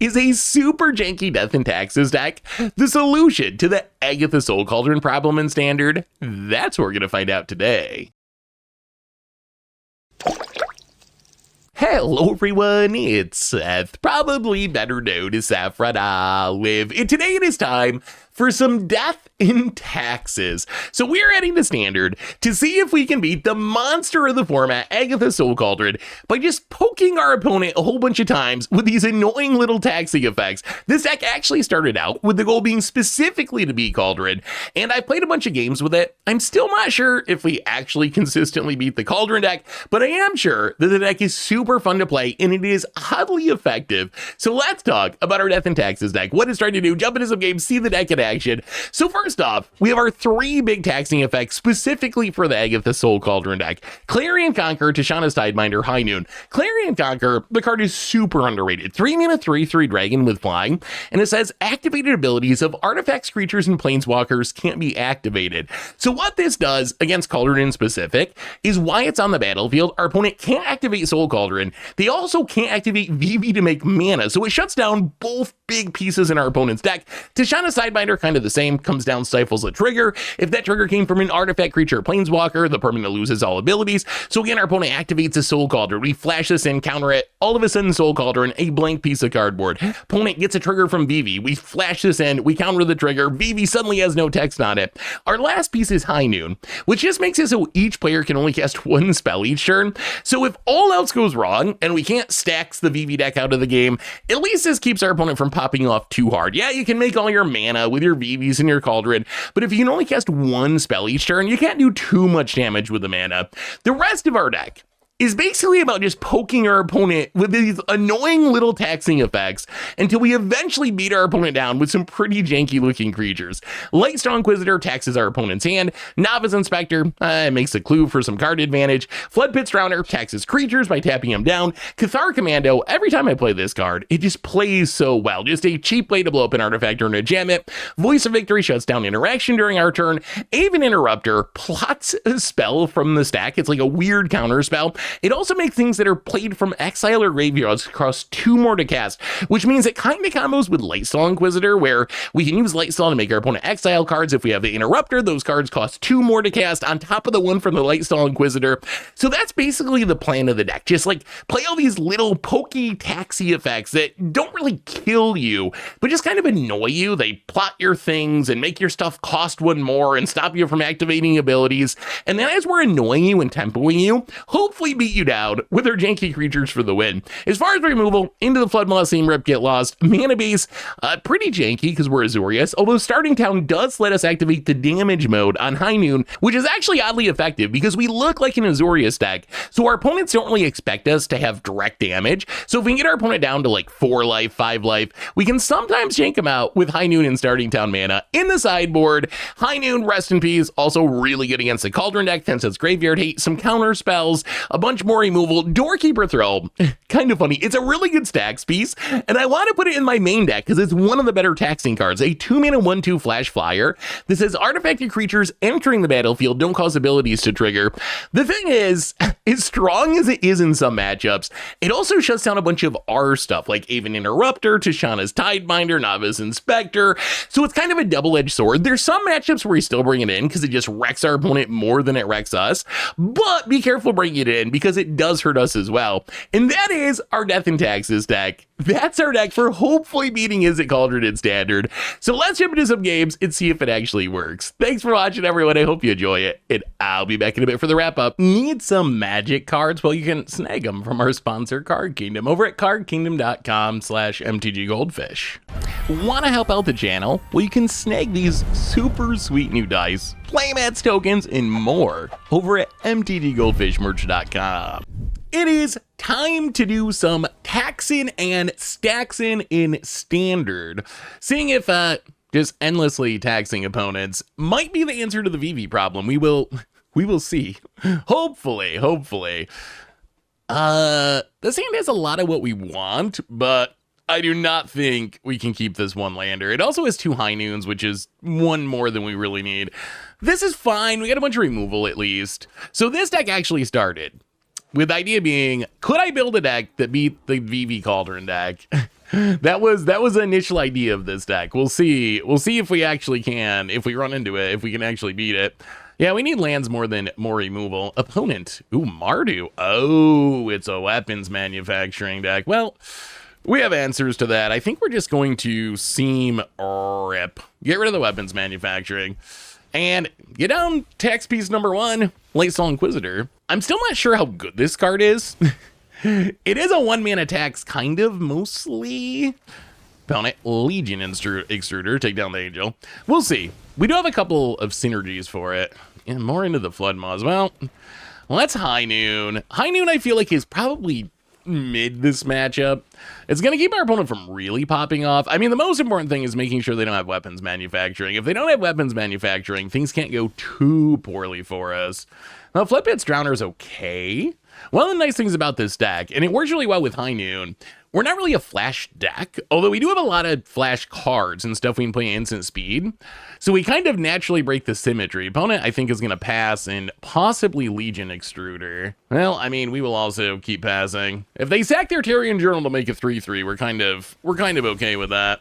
is a super janky Death and Taxes deck the solution to the Agatha Soul Cauldron problem in Standard? That's what we're going to find out today. Hello everyone, it's Seth, probably better known as Saffron Olive, and today it is time for some Death and Taxes. So we're heading to Standard to see if we can beat the monster of the format, Agatha Soul Cauldron, by just poking our opponent a whole bunch of times with these annoying little taxing effects. This deck actually started out with the goal being specifically to beat Cauldron, and I played a bunch of games with it. I'm still not sure if we actually consistently beat the Cauldron deck, but I am sure that the deck is super fun to play and it is oddly effective. So let's talk about our Death and Taxes deck, what it's trying to do, jump into some games, see the deck in action. So first off, we have our three big taxing effects specifically for the Agatha Soul Cauldron deck. Clarion Conquer, Tishana's Tideminder, High Noon. Clarion Conquer, the card is super underrated. 3 mana 3/3 dragon with flying, and it says activated abilities of artifacts, creatures, and planeswalkers can't be activated. So what this does against Cauldron in specific is why it's on the battlefield. Our opponent can't activate Soul Cauldron. They also can't activate Vivi to make mana, so it shuts down both big pieces in our opponent's deck. Tishana's Tideminder, kind of the same, comes down, stifles a trigger. If that trigger came from an artifact, creature, or planeswalker, the permanent loses all abilities. So again, our opponent activates a Soul Cauldron. We flash this in, counter it. All of a sudden, Soul Cauldron, a blank piece of cardboard. Opponent gets a trigger from Vivi. We flash this in, we counter the trigger. Vivi suddenly has no text on it. Our last piece is High Noon, which just makes it so each player can only cast one spell each turn. So if all else goes wrong and we can't stack the Vivi deck out of the game, at least this keeps our opponent from popping off too hard. Yeah, you can make all your mana with your Vivis and your Cauldron, but if you can only cast one spell each turn, you can't do too much damage with the mana. The rest of our deck is basically about just poking our opponent with these annoying little taxing effects until we eventually beat our opponent down with some pretty janky looking creatures. Lightstone Inquisitor taxes our opponent's hand. Novice Inspector makes a clue for some card advantage. Floodpit Drowner taxes creatures by tapping them down. Cathar Commando, every time I play this card, it just plays so well. Just a cheap way to blow up an artifact or to jam it. Voice of Victory shuts down interaction during our turn. Aven Interrupter plots a spell from the stack. It's like a weird counter spell. It also makes things that are played from exile or graveyards cost 2 more to cast, which means it kind of combos with Lightstone Inquisitor, where we can use Lightstone to make our opponent exile cards. If we have the Interrupter, those cards cost 2 more to cast on top of the one from the Lightstone Inquisitor. So that's basically the plan of the deck. Just like play all these little pokey taxi effects that don't really kill you, but just kind of annoy you. They plot your things and make your stuff cost 1 more and stop you from activating abilities. And then as we're annoying you and tempoing you, hopefully beat you down with our janky creatures for the win. As far as removal, into the Flood Molosseum, Rip, Get Lost. Mana base, pretty janky because we're Azorius, although Starting Town does let us activate the damage mode on High Noon, which is actually oddly effective because we look like an Azorius deck, so our opponents don't really expect us to have direct damage. So if we can get our opponent down to like 4 life, 5 life, we can sometimes jank them out with High Noon and Starting Town mana in the sideboard. High Noon, rest in peace, also really good against the Cauldron deck, thanks to its graveyard hate, some counter spells, a bunch more removal. Doorkeeper Throw, kind of funny. It's a really good stacks piece, and I want to put it in my main deck because it's one of the better taxing cards. A 2 mana 1/2 flash flyer that says artifacted creatures entering the battlefield don't cause abilities to trigger. The thing is, as strong as it is in some matchups, it also shuts down a bunch of R stuff like Aven Interrupter, Tishana's Tideminder, Novice Inspector. So it's kind of a double-edged sword. There's some matchups where we still bring it in because it just wrecks our opponent more than it wrecks us, but be careful bringing it in because it does hurt us as well. And that is our Death and Taxes deck. That's our deck for hopefully beating Izzet Cauldron in Standard. So let's jump into some games and see if it actually works. Thanks for watching, everyone. I hope you enjoy it, and I'll be back in a bit for the wrap up. Need some magic cards? Well, you can snag them from our sponsor, Card Kingdom, over at cardkingdom.com/mtggoldfish. Want to help out the channel? Well, you can snag these super sweet new dice, playmats, tokens, and more over at mtggoldfishmerch.com. It is time to do some taxing and staxing in Standard. Seeing if just endlessly taxing opponents might be the answer to the Vivi problem. We will see. Hopefully. The Sand has a lot of what we want, but I do not think we can keep this one lander. It also has 2 High Noons, which is 1 more than we really need. This is fine. We got a bunch of removal at least. So this deck actually started with the idea being, could I build a deck that beat the Vivi Cauldron deck? That was the initial idea of this deck. We'll see if we actually can, if we run into it, if we can actually beat it. Yeah, we need lands more than more removal. Opponent. Ooh, Mardu. Oh, it's a weapons manufacturing deck. Well, we have answers to that. I think we're just going to seam rip. Get rid of the weapons manufacturing. And get down tax piece number 1, Late-Soul Inquisitor. I'm still not sure how good this card is. It is a 1-mana tax, kind of, mostly. Opponent, Legion Extruder, take down the Angel. We'll see. We do have a couple of synergies for it. And more into the Flood Maw as well. Well, that's High Noon. High Noon, I feel like, is probably mid this matchup. It's going to keep our opponent from really popping off. I mean, the most important thing is making sure they don't have weapons manufacturing. If they don't have weapons manufacturing, things can't go too poorly for us. Now, Flip Hits Drowner is okay. One of the nice things about this deck, and it works really well with High Noon, we're not really a flash deck, although we do have a lot of flash cards and stuff we can play at instant speed. So we kind of naturally break the symmetry. Opponent, I think, is going to pass and possibly Legion Extruder. Well, I mean, we will also keep passing. If they sack their Tyrian Journal to make a 3/3, we're kind of okay with that.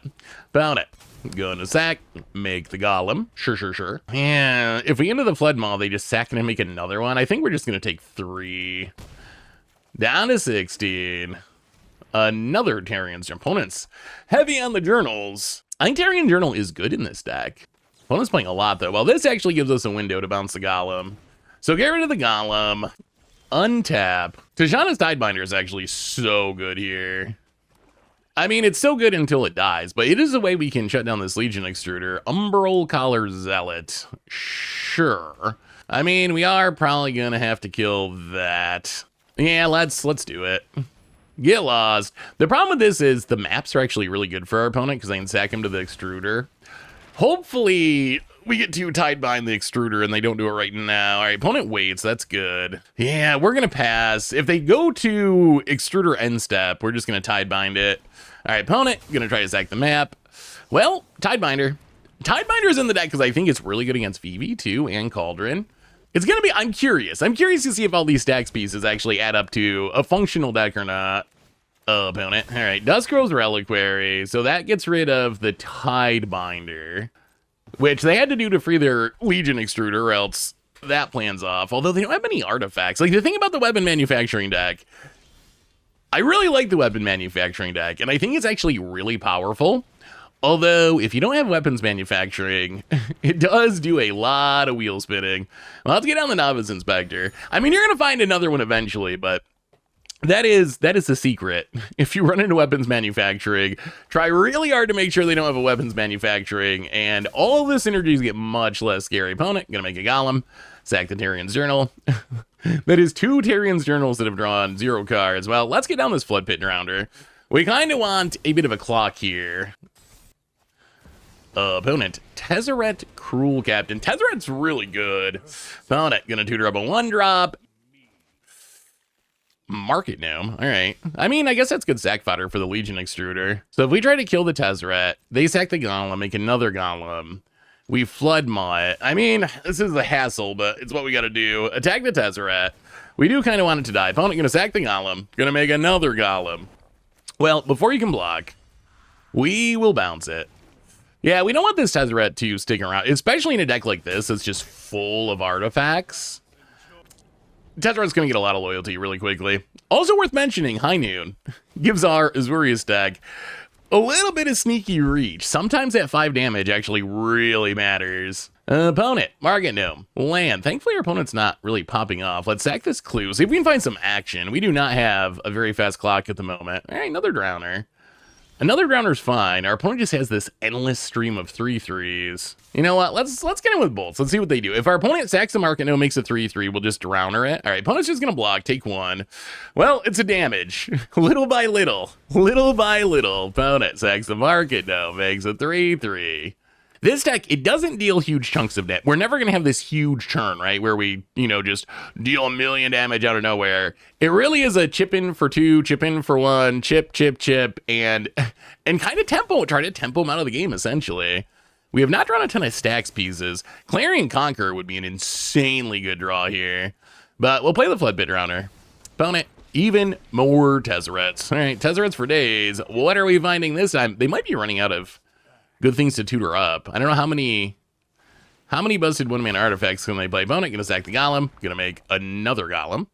Opponent, going to sack, make the Golem. Sure. Yeah, if we enter the Flood Maw, they just sack and make another one. I think we're just going to take 3. Down to 16. Another Tyrian's opponents. Heavy on the journals. I think Tyrian Journal is good in this deck. Opponent's playing a lot, though. Well, this actually gives us a window to bounce the Golem. So get rid of the Golem. Untap. Tishana's Tidebinder is actually so good here. I mean, it's so good until it dies, but it is a way we can shut down this Legion Extruder. Umbral Collar Zealot. Sure. I mean, we are probably going to have to kill that. Yeah, let's do it. Get lost. The problem with this is the maps are actually really good for our opponent because they can sack him to the Extruder. Hopefully, we get to Tidebind the Extruder and they don't do it right now. All right, opponent waits. That's good. Yeah, we're going to pass. If they go to Extruder end step, we're just going to Tidebind it. All right, opponent, going to try to sack the map. Well, Tidebinder. Tidebinder's in the deck because I think it's really good against Vivi, too, and Cauldron. It's going to be, I'm curious to see if all these stacks pieces actually add up to a functional deck or not. Opponent. All right, Duskrow's Reliquary. So that gets rid of the Tidebinder, which they had to do to free their Legion Extruder, or else that plan's off. Although they don't have any artifacts. Like, the thing about the weapon manufacturing deck, I really like the weapon manufacturing deck, and I think it's actually really powerful. Although, if you don't have weapons manufacturing, it does do a lot of wheel spinning. Well, let's get down the Novice Inspector. I mean, you're going to find another one eventually, but that is the secret. If you run into weapons manufacturing, try really hard to make sure they don't have a weapons manufacturing, and all of the synergies get much less scary. Opponent, going to make a Golem, sack the Tyrian's Journal. That is 2 Tyrian's Journals that have drawn 0 cards. Well, let's get down this Flood Pit Rounder. We kind of want a bit of a clock here. Opponent, Tezzeret Cruel Captain. Tezzeret's really good. Opponent, gonna tutor up a 1-drop. Market Gnome. All right. I mean, I guess that's good sack fodder for the Legion Extruder. So if we try to kill the Tezzeret, they sack the Golem, make another Golem. We Flood Maw it. I mean, this is a hassle, but it's what we gotta do. Attack the Tezzeret. We do kind of want it to die. Opponent gonna sack the Golem. Gonna make another Golem. Well, before you can block, we will bounce it. Yeah, we don't want this Tezzeret to stick around, especially in a deck like this that's just full of artifacts. Tezzeret's going to get a lot of loyalty really quickly. Also worth mentioning, High Noon gives our Azurius deck a little bit of sneaky reach. Sometimes that 5 damage actually really matters. Opponent, Market Gnome, land. Thankfully, our opponent's not really popping off. Let's sack this Clue, see if we can find some action. We do not have a very fast clock at the moment. All right, another Drowner. Another Drowner's fine. Our opponent just has this endless stream of 3/3s. You know what? Let's get in with bolts. Let's see what they do. If our opponent sacks the Market Gnome, makes a 3/3, we'll just Drowner it. All right, opponent's just going to block, take 1. Well, it's a damage. Little by little. Opponent sacks the Market Gnome, makes a 3/3. This deck, it doesn't deal huge chunks of damage. We're never going to have this huge turn, right? Where we, just deal a million damage out of nowhere. It really is a chip in for 2, chip in for 1, chip, and kind of tempo. Try to tempo them out of the game, essentially. We have not drawn a ton of stacks pieces. Clarion Conqueror would be an insanely good draw here. But we'll play the Flood Pit Rounder. Opponent, Even more Tezzerets. All right, Tezzerets for days. What are we finding this time? They might be running out of good things to tutor up. I don't know how many busted one-man artifacts can they play. Opponent gonna sack the Golem. Gonna make another Golem.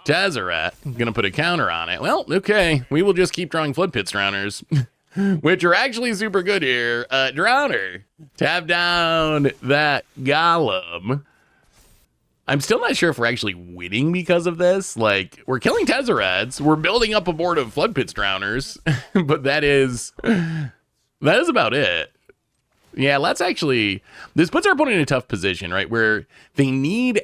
Tezzeret gonna put a counter on it. Well, okay. We will just keep drawing Flood Pits Drowners, which are actually super good here. Drowner. Tap down that Golem. I'm still not sure if we're actually winning because of this. Like, we're killing Tezzerets, we're building up a board of Flood Pits Drowners, but that is about it. Yeah, let's actually, this puts our opponent in a tough position, right? Where they need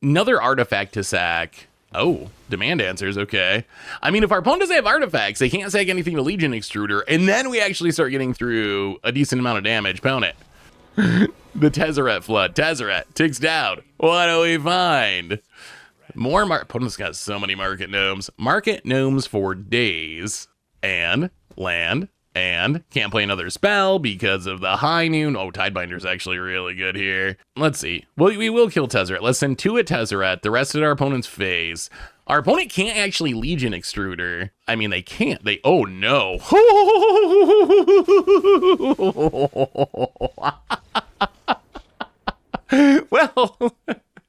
another artifact to sack. Oh, demand answers, okay. I mean, if our opponent doesn't have artifacts, they can't sack anything to Legion Extruder, and then we actually start getting through a decent amount of damage. Opponent. The Tezzeret flood. Tezzeret ticks down. What do we find? More opponent's got so many market gnomes. Market gnomes for days. And land. And can't play another spell because of the high noon. Oh, Tidebinder's actually really good here. Let's see. Well, we will kill Tezzeret. Let's send 2 at Tezzeret. The rest at our opponent's phase. Our opponent can't actually Legion Extruder. I mean, they can't. Oh, no. Well,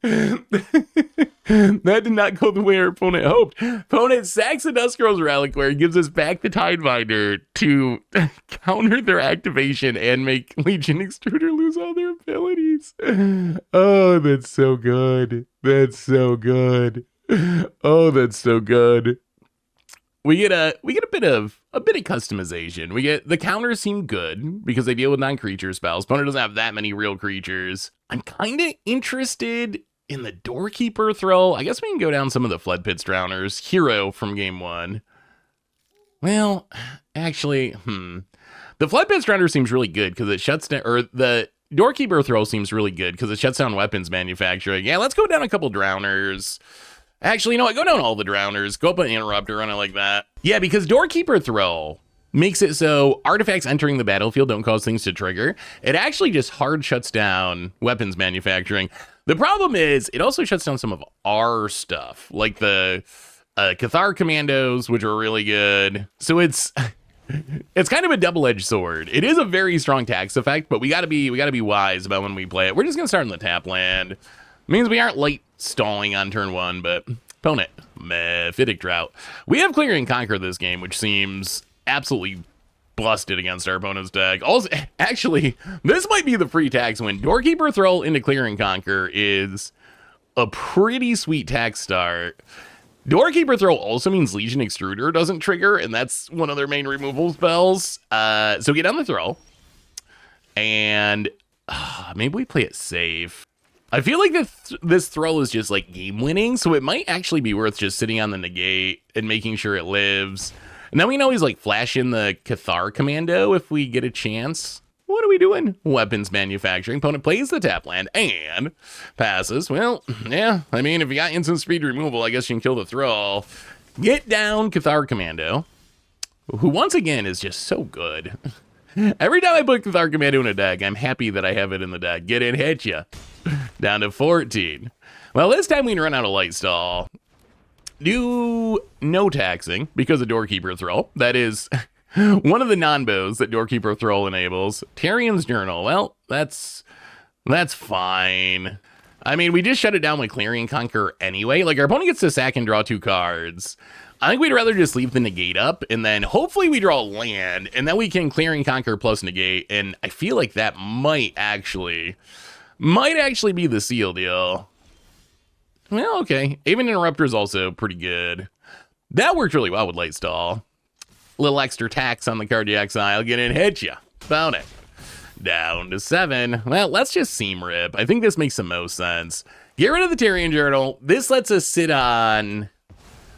that did not go the way our opponent hoped. Opponent sacks the Duskrow's Reliquary, gives us back the Tidebinder to counter their activation and make Legion Extruder lose all their abilities. Oh, that's so good. That's so good. Oh, that's so good. We get a bit of customization. We get the counters seem good because they deal with non-creature spells. Opponent doesn't have that many real creatures. I'm kind of interested in the Doorkeeper Throw. I guess we can go down some of the Flood Pits Drowners. Hero from game 1. Well, actually, the Flood Pits Drowner seems really good because it shuts down, or the Doorkeeper Throw seems really good because it shuts down weapons manufacturing. Yeah, let's go down a couple Drowners. Actually, you know what? Go down all the Drowners. Go up an Interrupter, run it like that. Yeah, because Doorkeeper Throw makes it so artifacts entering the battlefield don't cause things to trigger. It actually just hard shuts down weapons manufacturing. The problem is it also shuts down some of our stuff, like the Cathar Commandos, which are really good. So it's kind of a double-edged sword. It is a very strong tax effect, but we gotta be wise about when we play it. We're just gonna start in the tap land. It means we aren't late stalling on turn 1, but opponent, Mephitic Drought. We have Clear and Conquer this game, which seems absolutely busted against our opponent's deck. Also, actually, this might be the free tax win. Doorkeeper Throw into Clear and Conquer is a pretty sweet tax start. Doorkeeper Throw also means Legion Extruder doesn't trigger, and that's one of their main removal spells. So get on the throw, and maybe we play it safe. I feel like this throw is just like game winning, so it might actually be worth just sitting on the negate and making sure it lives. And then we can always like flash in the Cathar Commando if we get a chance. What are we doing? Weapons manufacturing. Opponent plays the tap land and passes. Well, yeah, I mean, if you got instant speed removal, I guess you can kill the throw. Get down Cathar Commando, who once again is just so good. Every time I put Cathar Commando in a deck, I'm happy that I have it in the deck. Get in, hit ya. Down to 14. Well, this time we can run out of light stall. Do no taxing because of Doorkeeper Throw. That is one of the non-bows that Doorkeeper Throw enables. Tarian's Journal. Well, that's fine. I mean, we just shut it down with Clear and Conquer anyway. Like, our opponent gets to sack and draw 2 cards. I think we'd rather just leave the negate up, and then hopefully we draw land, and then we can Clear and Conquer plus negate, and I feel like that might actually be the seal deal. Well, okay. Aven Interrupter is also pretty good. That worked really well with Light Stall. Little extra tax on the Cardiac Exile. Get in, hit ya. Found it. Down to 7. Well, let's just Seam Rip. I think this makes the most sense. Get rid of the Tarian Journal. This lets us sit on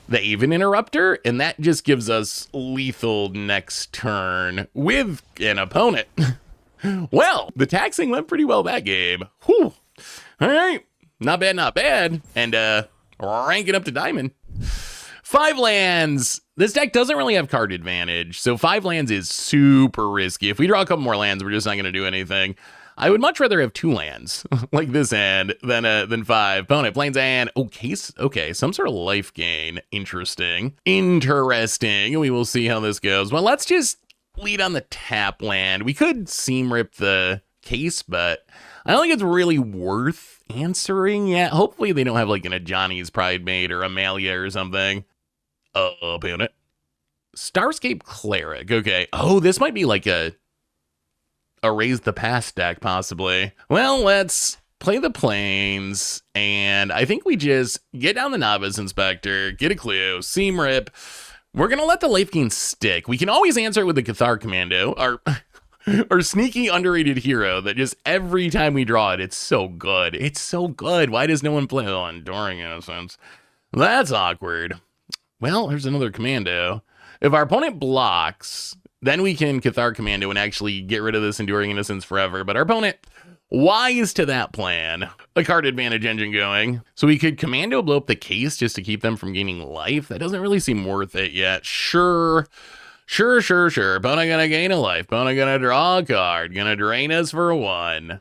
the Aven Interrupter, and that just gives us lethal next turn with an opponent. Well, the taxing went pretty well that game. Whew. All right. Not bad, not bad. And rank it up to Diamond. 5 lands. This deck doesn't really have card advantage, so 5 lands is super risky. If we draw a couple more lands, we're just not going to do anything. I would much rather have 2 lands like this hand than 5. Opponent plains and okay, some sort of life gain. Interesting. We will see how this goes. Well, let's just lead on the tap land. We could seam rip the case, but I don't think it's really worth answering yet. Hopefully they don't have like a Johnny's Pride Mate or Amalia or something. Opponent. Starscape Cleric. Okay. Oh, this might be like a Raise the Past deck, possibly. Well, let's play the plains, and I think we just get down the Novice Inspector, get a clue, seam rip. We're going to let the life gain stick. We can always answer it with the Cathar Commando, our sneaky underrated hero that just every time we draw it, it's so good. It's so good. Why does no one play Enduring Innocence? That's awkward. Well, there's another commando. If our opponent blocks, then we can Cathar Commando and actually get rid of this Enduring Innocence forever. But our opponent, wise to that plan, a card advantage engine going. So we could Commando blow up the case just to keep them from gaining life. That doesn't really seem worth it yet. Sure. Opponent gonna gain a life. Opponent gonna draw a card. Gonna drain us for 1.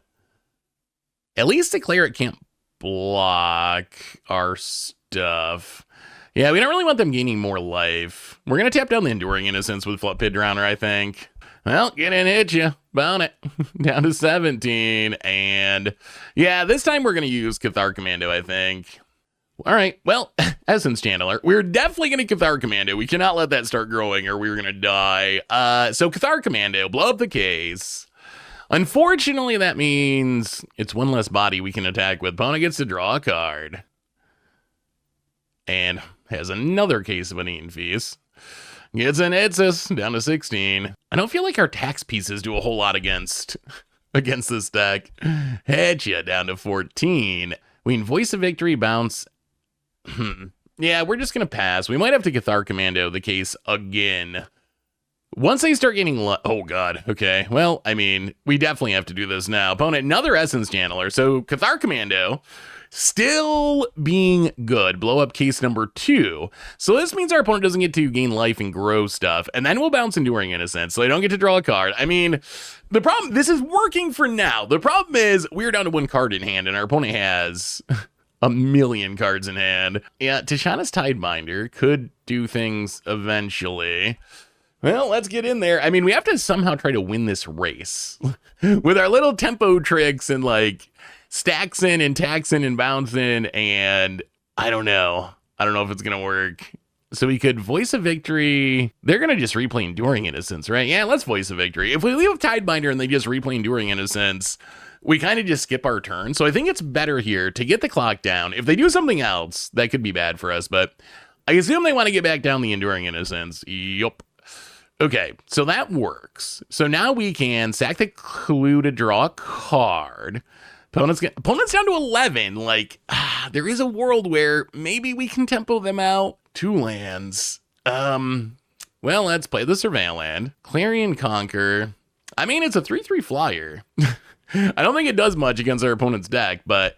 At least the Cleric can't block our stuff. Yeah, we don't really want them gaining more life. We're going to tap down the Enduring Innocence with Pit Drowner, I think. Well, get in, hit you. Bonnet. Down to 17. And yeah, this time we're going to use Cathar Commando, I think. All right, well, Essence Channeler. We're definitely going to Cathar Commando. We cannot let that start growing or we're going to die. So Cathar Commando, blow up the case. Unfortunately, that means it's 1 less body we can attack with. Opponent gets to draw a card. And has another case of Anine Feast. Gets an Itzis down to 16. I don't feel like our tax pieces do a whole lot against this deck. Head ya down to 14. We can Voice of Victory, bounce. Yeah, we're just going to pass. We might have to Cathar Commando the case again. Once they start getting oh god, okay. Well, I mean, we definitely have to do this now. Opponent, another Essence Channeler. So Cathar Commando, still being good. Blow up case number 2. So this means our opponent doesn't get to gain life and grow stuff. And then we'll bounce Enduring Innocence. So they don't get to draw a card. I mean, the problem, this is working for now. The problem is we're down to 1 card in hand and our opponent has a million cards in hand. Yeah, Tishana's Tidebinder could do things eventually. Well, let's get in there. I mean, we have to somehow try to win this race with our little tempo tricks and like stacks in and taxing and bouncing. And I don't know if it's going to work. So we could Voice of Victory. They're going to just replay Enduring Innocence, right? Yeah, let's Voice of Victory. If we leave a Tidebinder and they just replay Enduring Innocence, we kind of just skip our turn. So I think it's better here to get the clock down. If they do something else, that could be bad for us. But I assume they want to get back down the Enduring Innocence. Yup. Okay, so that works. So now we can sack the clue to draw a card. Opponent's down to 11. Like, there is a world where maybe we can tempo them out. 2 lands. Well, let's play the Surveil land. Clarion Conquer. I mean, it's a 3/3 flyer. I don't think it does much against our opponent's deck, but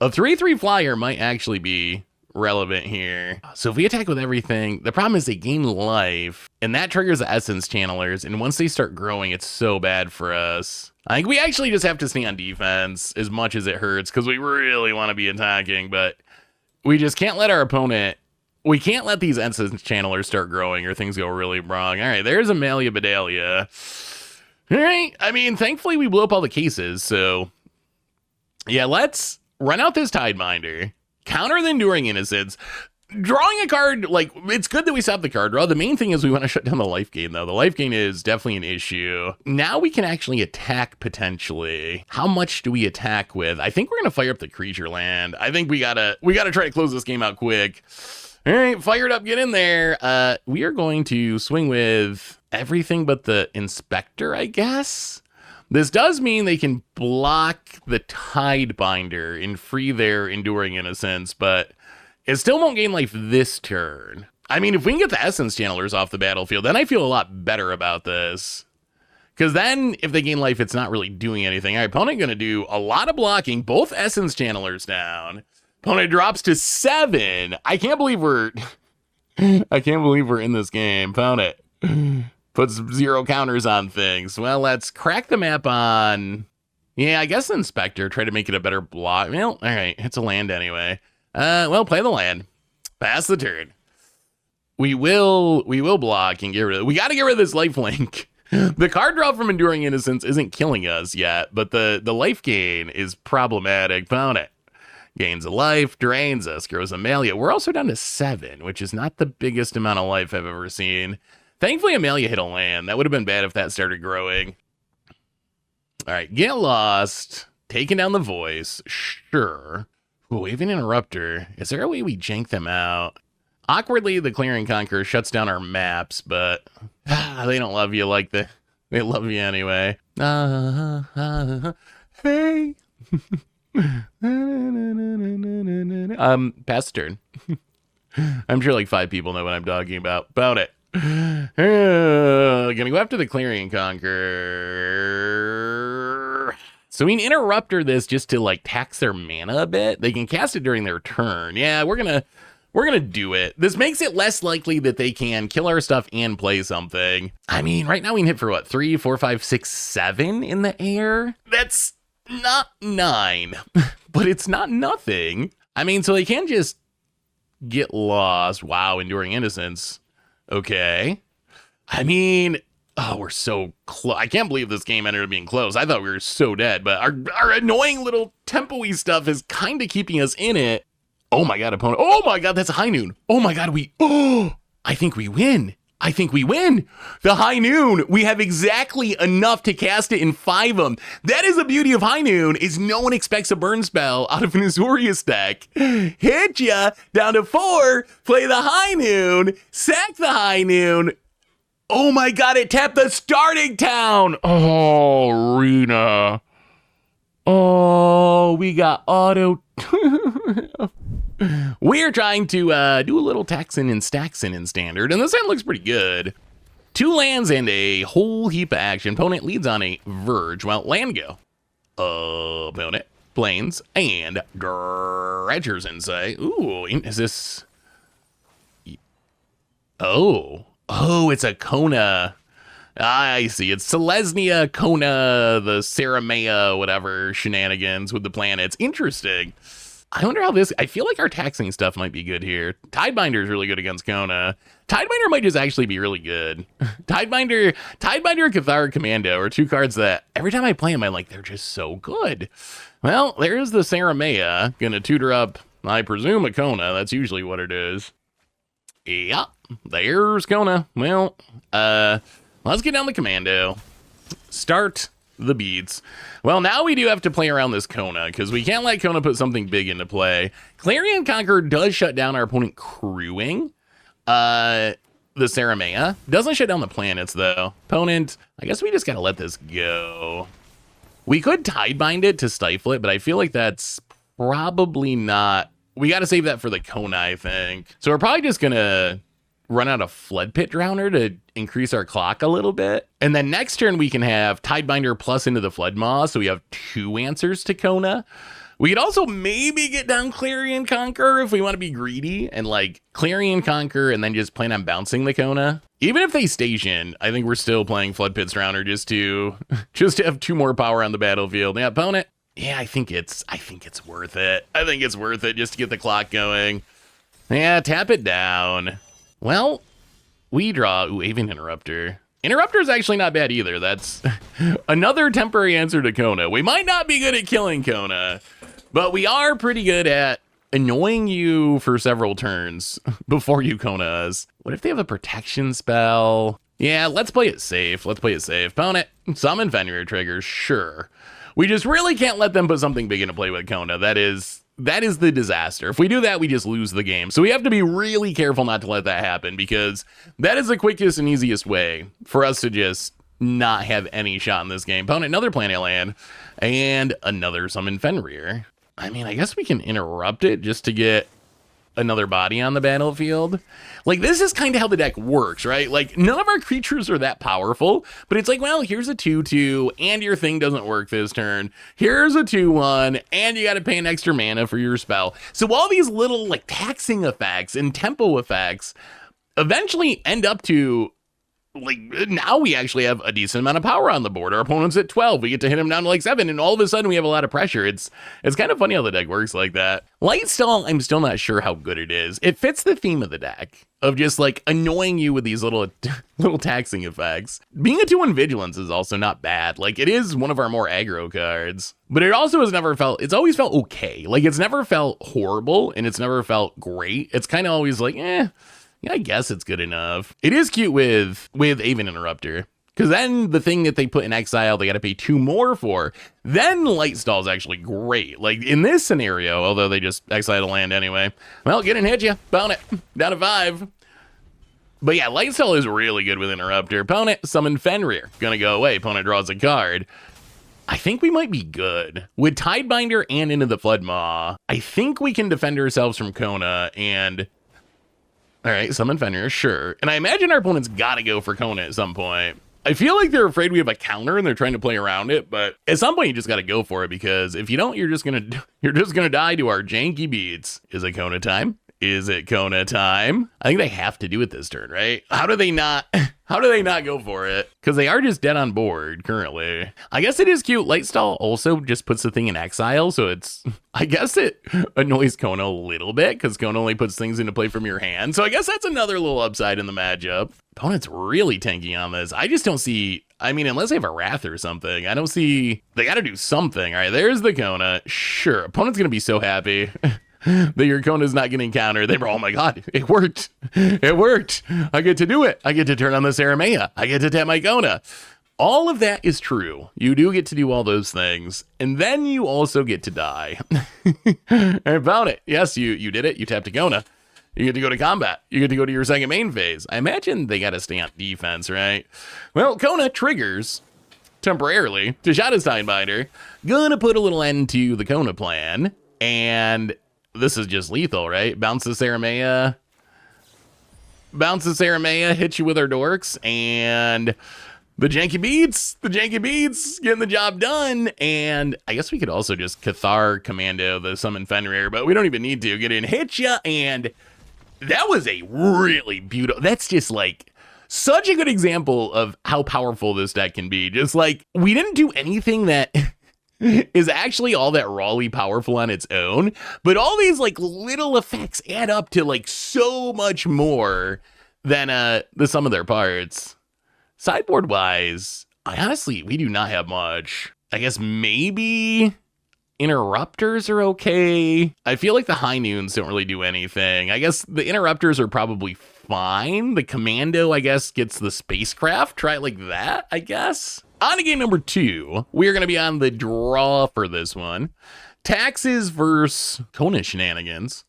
a 3/3 flyer might actually be relevant here. So if we attack with everything, the problem is they gain life, and that triggers the Essence Channelers, and once they start growing, it's so bad for us. I think we actually just have to stay on defense as much as it hurts, because we really want to be attacking, but we just can't let our opponent, we can't let these Essence Channelers start growing, or things go really wrong. All right, there's Amalia Bedalia. All right, I mean, thankfully we blew up all the cases, so yeah, let's run out this Tidebinder. Counter the Enduring Innocence. Drawing a card, like, it's good that we stop the card draw. The main thing is we want to shut down the life gain, though. The life gain is definitely an issue. Now we can actually attack, potentially. How much do we attack with? I think we're going to fire up the creature land. I think we gotta try to close this game out quick. All right, fired up, get in there. We are going to swing with everything but the Inspector, I guess. This does mean they can block the Tidebinder and free their Enduring Innocence, but it still won't gain life this turn. I mean, if we can get the Essence Channelers off the battlefield, then I feel a lot better about this. Because then, if they gain life, it's not really doing anything. All right, opponent going to do a lot of blocking, both Essence Channelers down. Opponent drops to 7. I can't believe we're in this game. Opponent puts 0 counters on things. Well, let's crack the map on... Yeah, I guess the Inspector tried to make it a better block. Well, all right, it's a land anyway. Well, play the land. Pass the turn. We will block and get rid of it. We got to get rid of this lifelink. The card draw from Enduring Innocence isn't killing us yet, but the life gain is problematic. Found it. Gains a life, drains us, grows a Amalia. We're also down to 7, which is not the biggest amount of life I've ever seen. Thankfully, Amalia hit a land. That would have been bad if that started growing. All right, get lost. Taking down the voice. Sure. Ooh, we have an interrupter. Is there a way we jank them out? Awkwardly, the Clear and Conquer shuts down our maps, but they don't love you like they love you anyway. Hey. Pass turn. I'm sure like 5 people know what I'm talking about. About it. Gonna go after the Clarion Conquer. So we can interrupter this just to like tax their mana a bit. They can cast it during their turn. Yeah, we're gonna do it. This makes it less likely that they can kill our stuff and play something. I mean, right now we can hit for what, 3, 4, 5, 6, 7 in the air? That's not 9, but it's not nothing. I mean, so they can just get lost. Wow, Enduring Innocence. Okay. I mean, oh, we're so close. I can't believe this game ended up being close. I thought we were so dead, but our annoying little tempo-y stuff is kind of keeping us in it. Oh my god, opponent. Oh my god, that's a High Noon. Oh my god, I think we win. I think we win. The High Noon, we have exactly enough to cast it in 5 of them. That is the beauty of High Noon, is no one expects a burn spell out of an Azorius deck. Hit ya, down to 4, play the High Noon, sack the High Noon. Oh my god, it tapped the starting town. Oh, Rena. Oh, we got auto. We're trying to do a little taxing and staxing in Standard, and this hand looks pretty good. 2 lands and a whole heap of action. Opponent leads on a Verge. Well, land go. Opponent, Plains, and Dredger's Insight. Ooh, is this... Oh, it's a Kona. I see. It's Selesnya, Kona, the Saramea, whatever shenanigans with the planets. Interesting. I wonder how this... I feel like our taxing stuff might be good here. Tidebinder is really good against Kona. Tidebinder might just actually be really good. Tidebinder and Cathar Commando are 2 cards that every time I play them, I'm like, they're just so good. Well, there's the Saramea. Gonna tutor up, I presume, a Kona. That's usually what it is. Yeah, there's Kona. Well, let's get down the Commando. Start the beats. Well, now we do have to play around this Kona, because we can't let Kona put something big into play. Clarion Conqueror does shut down our opponent crewing. The Saramea. Doesn't shut down the planets, though. Opponent, I guess we just gotta let this go. We could Tidebind it to stifle it, but I feel like that's probably not... We gotta save that for the Kona, I think. So we're probably just gonna run out of Flood Pit Drowner to increase our clock a little bit. And then next turn we can have Tidebinder plus into the Flood Maw, so we have 2 answers to Kona. We could also maybe get down Clarion Conqueror if we want to be greedy and like Clarion Conqueror and then just plan on bouncing the Kona. Even if they station, I think we're still playing Flood Pit Drowner just to have 2 more power on the battlefield. Yeah, opponent. Yeah, I think it's worth it. I think it's worth it just to get the clock going. Yeah, tap it down. Well, we draw Avian Interrupter. Interrupter is actually not bad either. That's another temporary answer to Kona. We might not be good at killing Kona, but we are pretty good at annoying you for several turns before you Kona us. What if they have a protection spell? Yeah, let's play it safe. Let's play it safe. Opponent, summon Fenrir triggers, sure. We just really can't let them put something big into play with Kona. That is the disaster. If we do that, we just lose the game. So we have to be really careful not to let that happen, because that is the quickest and easiest way for us to just not have any shot in this game. Opponent, another planet land, and another summon Fenrir. I mean, I guess we can interrupt it just to get another body on the battlefield. Like, this is kind of how the deck works, right? Like, none of our creatures are that powerful, but it's like, well, here's a 2/2, and your thing doesn't work this turn. Here's a 2/1, and you got to pay an extra mana for your spell. So all these little, like, taxing effects and tempo effects eventually end up to like, now we actually have a decent amount of power on the board. Our opponent's at 12. We get to hit him down to like 7, and all of a sudden we have a lot of pressure. It's kind of funny how the deck works like that. Lightstall, I'm still not sure how good it is. It fits the theme of the deck of just like annoying you with these little taxing effects. Being a 2-1 Vigilance is also not bad. Like, it is one of our more aggro cards, but it also has never felt, it's always felt okay. Like, it's never felt horrible, and it's never felt great. It's kind of always like, yeah, I guess it's good enough. It is cute with Aven Interrupter, because then the thing that they put in exile, they got to pay 2 more for. Then Lightstall is actually great. Like, in this scenario, although they just exile the land anyway. Well, get and hit you. Bound it. Down to 5. But yeah, Lightstall is really good with Interrupter. Opponent, summon Fenrir. Gonna go away. Opponent draws a card. I think we might be good. With Tidebinder and Into the Floodmaw, I think we can defend ourselves from Kona and... All right, summon Fenrir, sure. And I imagine our opponent's got to go for Kona at some point. I feel like they're afraid we have a counter and they're trying to play around it, but at some point you just got to go for it, because if you don't, you're just gonna die to our janky beats. Is it Kona time? Is it Kona time? I think they have to do it this turn, right? How do they not go for it? Because they are just dead on board currently. I guess it is cute. Lightstall also just puts the thing in exile, so it's, I guess it annoys Kona a little bit, because Kona only puts things into play from your hand. So I guess that's another little upside in the matchup. Opponent's really tanking on this. I just don't see, I mean, unless they have a Wrath or something, I don't see, they got to do something. All right, there's the Kona. Sure, opponent's going to be so happy. that your Kona's not getting countered. They were, oh my god, it worked. It worked. I get to do it. I get to turn on the Saramea. I get to tap my Kona. All of that is true. You do get to do all those things. And then you also get to die. I found it. Yes, you did it. You tapped a Kona. You get to go to combat. You get to go to your second main phase. I imagine they got to stay on defense, right? Well, Kona triggers temporarily to shot his Tidebinder. Gonna put a little end to the Kona plan. And this is just lethal, right? Bounce the Saramea. Bounce the Saramea, hit you with our dorks, and the janky beats getting the job done. And I guess we could also just Cathar Commando the summon Fenrir, but we don't even need to. Get in, hit ya, and that was a really beautiful, that's just like such a good example of how powerful this deck can be. Just like, we didn't do anything that is actually all that rawly powerful on its own, but all these like little effects add up to like so much more than the sum of their parts. Sideboard wise, we do not have much. I guess maybe Interrupters are okay. I feel like the High Noons don't really do anything. I guess the Interrupters are probably fine. The Commando, I guess, gets the Spacecraft. Try it like that, I guess. On to game number 2, we're going to be on the draw for this one. Taxes versus Kona shenanigans.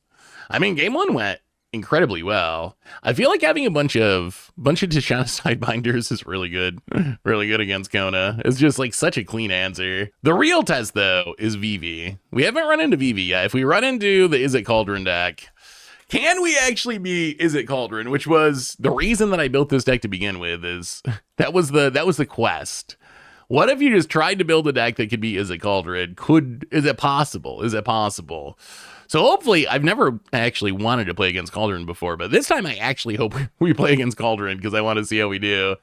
I mean, game 1 went incredibly well. I feel like having a bunch of Tishana Sidebinders is really good. Really good against Kona. It's just like such a clean answer. The real test, though, is Vivi. We haven't run into Vivi yet. If we run into the Is It Cauldron deck, can we actually be Is It Cauldron? Which was the reason that I built this deck to begin with. Is that was the quest. What if you just tried to build a deck that could be Is It Cauldron? Is it possible? Is it possible? So hopefully, I've never actually wanted to play against Cauldron before, but this time I actually hope we play against Cauldron because I want to see how we do.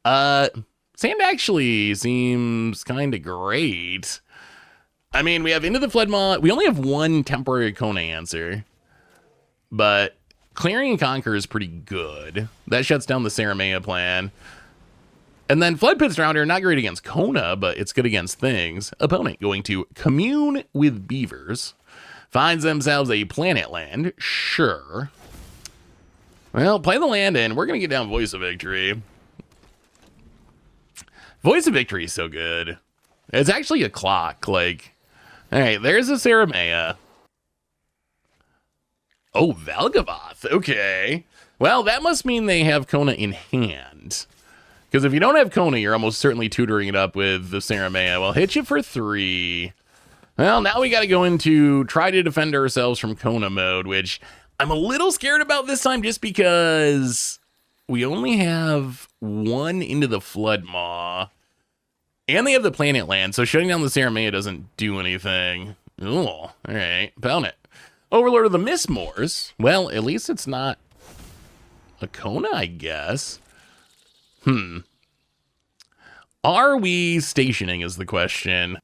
Sand actually seems kind of great. I mean, we have Into the Floodmaw. We only have one temporary Kona answer, but Clearing and Conquer is pretty good. That shuts down the Saramea plan. And then Flood Pits Rounder, not great against Kona, but it's good against things. Opponent going to commune with beavers. Finds themselves a planet land. Sure. Well, play the land and we're going to get down Voice of Victory. Voice of Victory is so good. It's actually a clock. Like, all right, there's a Saramea. Oh, Valgavoth. Okay. Well, that must mean they have Kona in hand. Because if you don't have Kona, you're almost certainly tutoring it up with the Saramea. Well, hit you for 3. Well, now we got to go into try to defend ourselves from Kona mode, which I'm a little scared about this time just because we only have one Into the Floodmaw. And they have the planet land, so shutting down the Saramea doesn't do anything. Oh, all right. Found it. Overlord of the Mistmoors. Well, at least it's not a Kona, I guess. Are we stationing is the question.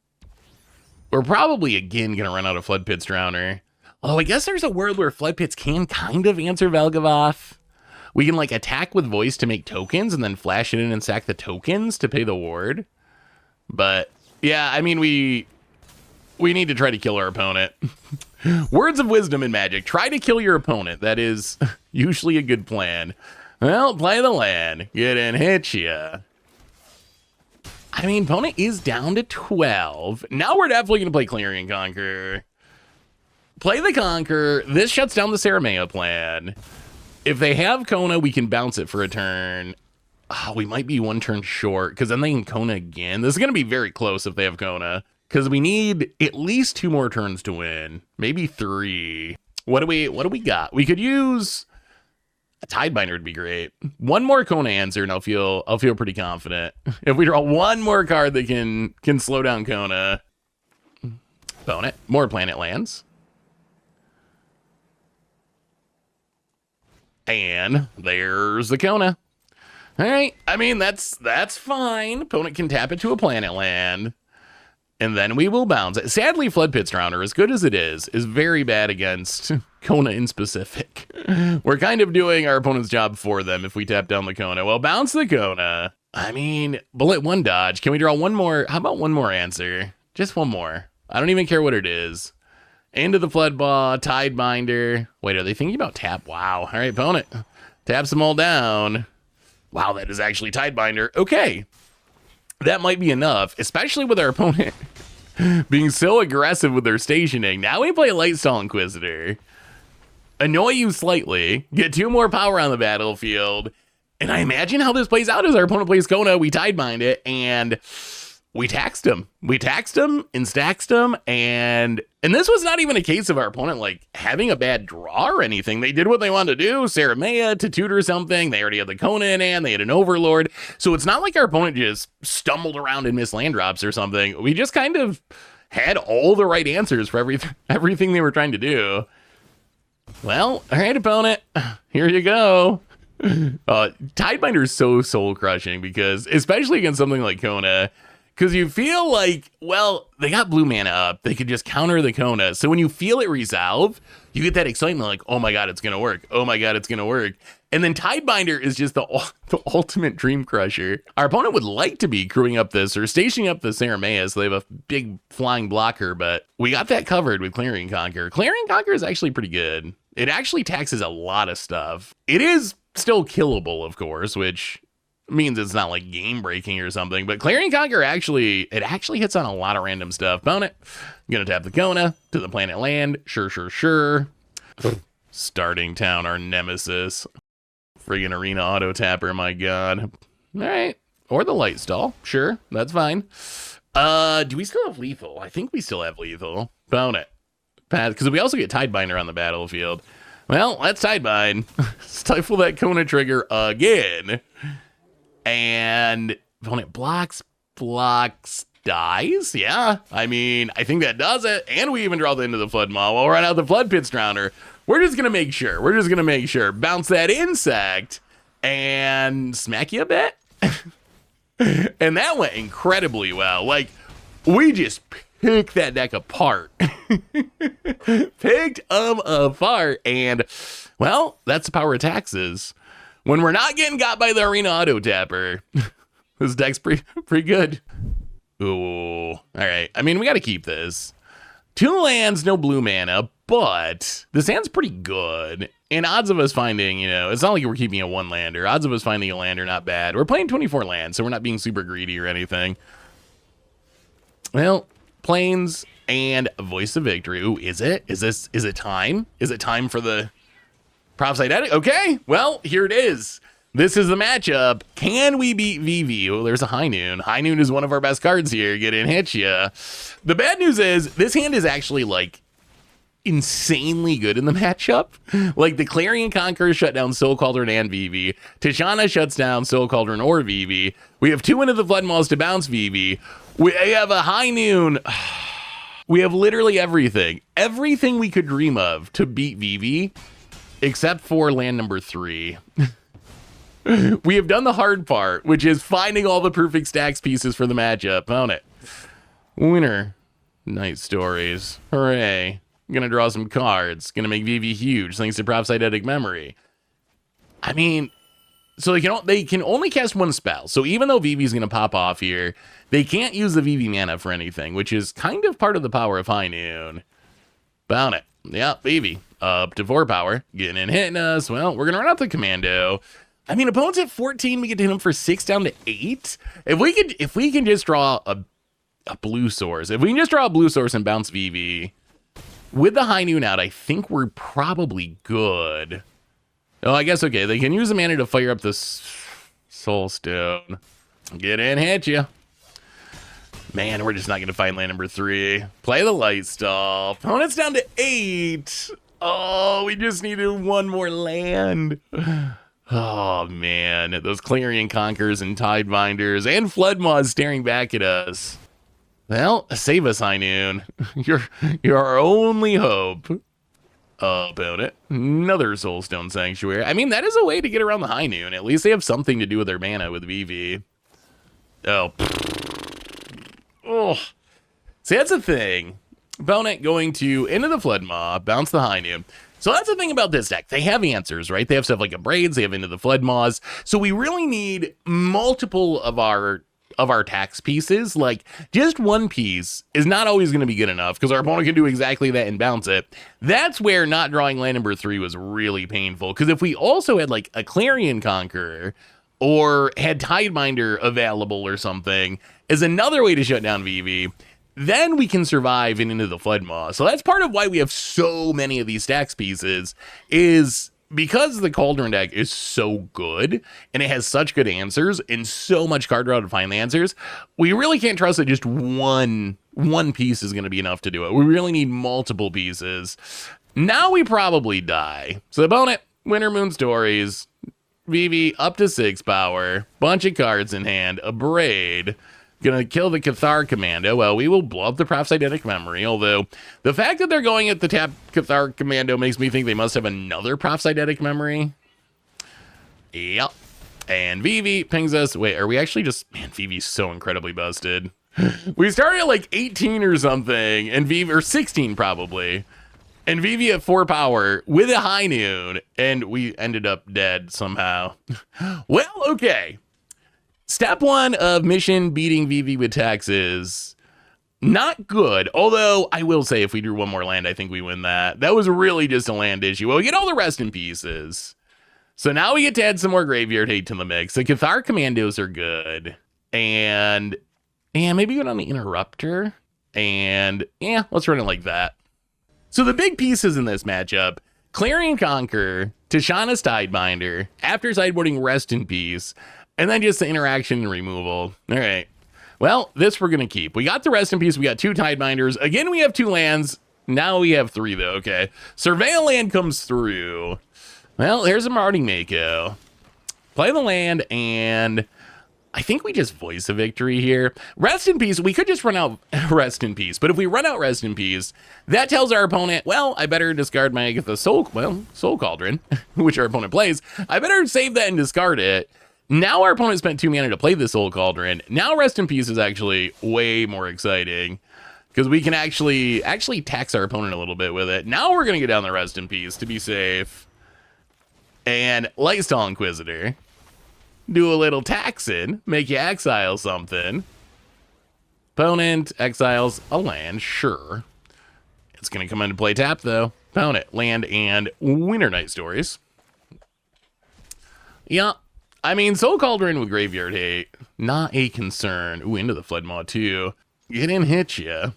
We're probably again going to run out of Flood Pits Drowner. Oh, I guess there's a world where Flood Pits can kind of answer Velgavoth. We can like attack with voice to make tokens and then flash it in and sack the tokens to pay the ward. But yeah, I mean, we need to try to kill our opponent. Words of wisdom in Magic. Try to kill your opponent. That is usually a good plan. Well, play the land. Get in, hit ya. I mean, opponent is down to 12. Now we're definitely going to play Clarion Conqueror. Play the Conquer. This shuts down the Saramea plan. If they have Kona, we can bounce it for a turn. Oh, we might be one turn short because then they can Kona again. This is going to be very close if they have Kona because we need at least 2 more turns to win. Maybe 3. What do we got? We could use a Tidebinder would be great. One more Kona answer and I'll feel pretty confident. If we draw one more card that can slow down Kona. Bone it. More planet lands. And there's the Kona. All right. I mean, that's fine. Opponent can tap it to a planet land. And then we will bounce it. Sadly, Flood Pits Drowner, as good as it is very bad against Kona in specific. We're kind of doing our opponent's job for them if we tap down the Kona. Well, bounce the Kona. I mean, bullet 1 dodge. Can we draw one more? How about one more answer? Just one more. I don't even care what it is. Into the Flood Ball, Tidebinder. Wait, are they thinking about tap? Wow. All right, opponent. Taps them all down. Wow, that is actually Tidebinder. Okay. That might be enough, especially with our opponent being so aggressive with their stationing. Now we play Lightstall Inquisitor. Annoy you slightly. Get 2 more power on the battlefield. And I imagine how this plays out as our opponent plays Kona. We Tidebind it, and we taxed him. We taxed him and staxed him, and this was not even a case of our opponent like having a bad draw or anything. They did what they wanted to do. Saramea to tutor something. They already had the Kona in hand. They had an Overlord. So it's not like our opponent just stumbled around and missed land drops or something. We just kind of had all the right answers for everything they were trying to do. Well, all right, opponent. Here you go. Tidebinder is so soul crushing because, especially against something like Kona, because you feel like, well, they got blue mana up. They could just counter the Kona. So when you feel it resolve, you get that excitement like, oh my God, it's going to work. Oh my God, it's going to work. And then Tidebinder is just the ultimate dream crusher. Our opponent would like to be crewing up this or stationing up the Saramea so they have a big flying blocker, but we got that covered with Clarion Conqueror. Clarion Conqueror is actually pretty good. It actually taxes a lot of stuff. It is still killable, of course, which means it's not like game breaking or something, but Clarion Conqueror actually hits on a lot of random stuff. Opponent, gonna tap the Kona to the planet land. Sure. Starting town, our nemesis. Friggin' arena auto tapper, my God. All right. Or the light stall. Sure, that's fine. Do we still have lethal? I think we still have lethal. Opponent. Because we also get Tidebinder on the battlefield. Well, let's Tidebind. Stifle that Kona trigger again. And opponent blocks, dies. Yeah, I mean, I think that does it. And we even draw the end of the Flood Maw. We'll run out the Flood Pits Drowner. We're just going to make sure. Bounce that insect and smack you a bit. And that went incredibly well. Like, we just picked that deck apart. Picked them apart. And, well, that's the power of taxes. When we're not getting got by the arena auto tapper, this deck's pretty good. Ooh, all right. I mean, we got to keep this. 2 lands, no blue mana, but this hand's pretty good. And odds of us finding, it's not like we're keeping a 1-lander. Odds of us finding a land are not bad. We're playing 24 lands, so we're not being super greedy or anything. Well, Plains and Voice of Victory. Ooh, is it? Is it time? Is it time for the Prophesy Dead? Okay, well, here it is. This is the matchup. Can we beat Vivi? Oh, there's a High Noon. High Noon is one of our best cards here. Get in, hit ya. The bad news is this hand is actually like insanely good in the matchup. Like the Clarion Conqueror shut down Soul Cauldron and Vivi. Tishana shuts down Soul Cauldron or Vivi. We have 2 into the Flood Maws to bounce Vivi. We have a High Noon. We have literally everything. Everything we could dream of to beat Vivi, except for land number 3. We have done the hard part, which is finding all the perfect stacks pieces for the matchup. Own it. Winner. Night stories. Hooray. Gonna draw some cards. Gonna make Vivi huge thanks to Prop's Eidetic Memory. I mean, so they can only cast one spell. So even though Vivi's gonna pop off here, they can't use the Vivi mana for anything, which is kind of part of the power of High Noon. Bound it. Yeah, Vivi. Up to 4 power. Getting and hitting us. Well, we're gonna run out the commando. I mean, opponents at 14, we get to hit them for 6 down to 8. If we can just draw a blue source, if we can just draw a blue source and bounce Vivi with the High Noon out, I think we're probably good. Oh, I guess okay. They can use the mana to fire up this Soul Stone. Get in, hit you. Man, we're just not gonna find land number 3. Play the light stall. Opponent's down to 8. Oh, we just needed one more land. Oh, man. Those Clarion Conquerors and Tidebinders and Floodmaws staring back at us. Well, save us, High Noon. You're our only hope. About it. Another Soulstone Sanctuary. I mean, that is a way to get around the High Noon. At least they have something to do with their mana with Vivi. Oh. Oh. See, that's the thing. Opponent going to into the Floodmaw, bounce the High Noon. So that's the thing about this deck. They have answers, right? They have stuff like Abrades, they have Into the Floodmaws. So we really need multiple of our tax pieces. Like, just one piece is not always going to be good enough because our opponent can do exactly that and bounce it. That's where not drawing land number 3 was really painful. Because if we also had like a Clarion Conqueror or had Tideminder available or something as another way to shut down Vivi, then we can survive and into the Floodmaw. So that's part of why we have so many of these stacks pieces, is because the Cauldron deck is so good and it has such good answers and so much card draw to find the answers. We really can't trust that just one piece is going to be enough to do it. We really need multiple pieces. Now we probably die. So the opponent, Winter Moon Stories, Vivi up to 6 power, bunch of cards in hand, Abrade. Gonna kill the Cathar Commando. Well, we will blow up the Prop's Eidetic Memory, although the fact that they're going at the tap Cathar Commando makes me think they must have another Prop's Eidetic Memory. Yep. And Vivi pings us. Wait, are we actually just... Man, Vivi's so incredibly busted. We started at like 18 or something, and Vivi... Or 16 probably. And Vivi at 4 power with a High Noon, and we ended up dead somehow. Well, okay. Step 1 of mission beating Vivi with taxes, not good. Although, I will say, if we drew one more land, I think we win that. That was really just a land issue. Well, we get all the rest in pieces. So now we get to add some more graveyard hate to the mix. The Cathar Commandos are good. And maybe go on the Interrupter. And, yeah, let's run it like that. So the big pieces in this matchup, Clarion Conqueror, Tishana's Tidebinder, after sideboarding Rest in Peace, and then just the interaction and removal. All right. Well, this we're going to keep. We got the Rest in Peace. We got 2 Tidebinders. Again, we have 2 lands. Now we have 3, though. Okay. Surveil land comes through. Well, here's a Marauding Mako. Play the land, and I think we just voice a victory here. Rest in Peace. We could just run out Rest in Peace. But if we run out Rest in Peace, that tells our opponent, well, I better discard my Soul Cauldron, which our opponent plays. I better save that and discard it. Now our opponent spent 2 mana to play the Soul Cauldron. Now Rest in Peace is actually way more exciting because we can actually tax our opponent a little bit with it. Now we're going to get down the Rest in Peace to be safe. And Lightstall Inquisitor. Do a little taxing. Make you exile something. Opponent exiles a land. Sure. It's going to come into play tap, though. Opponent, land, and Winter Night Stories. Yeah. I mean, Soul Cauldron with Graveyard Hate, not a concern. Ooh, Into the Floodmaw, too. Get in, hit ya.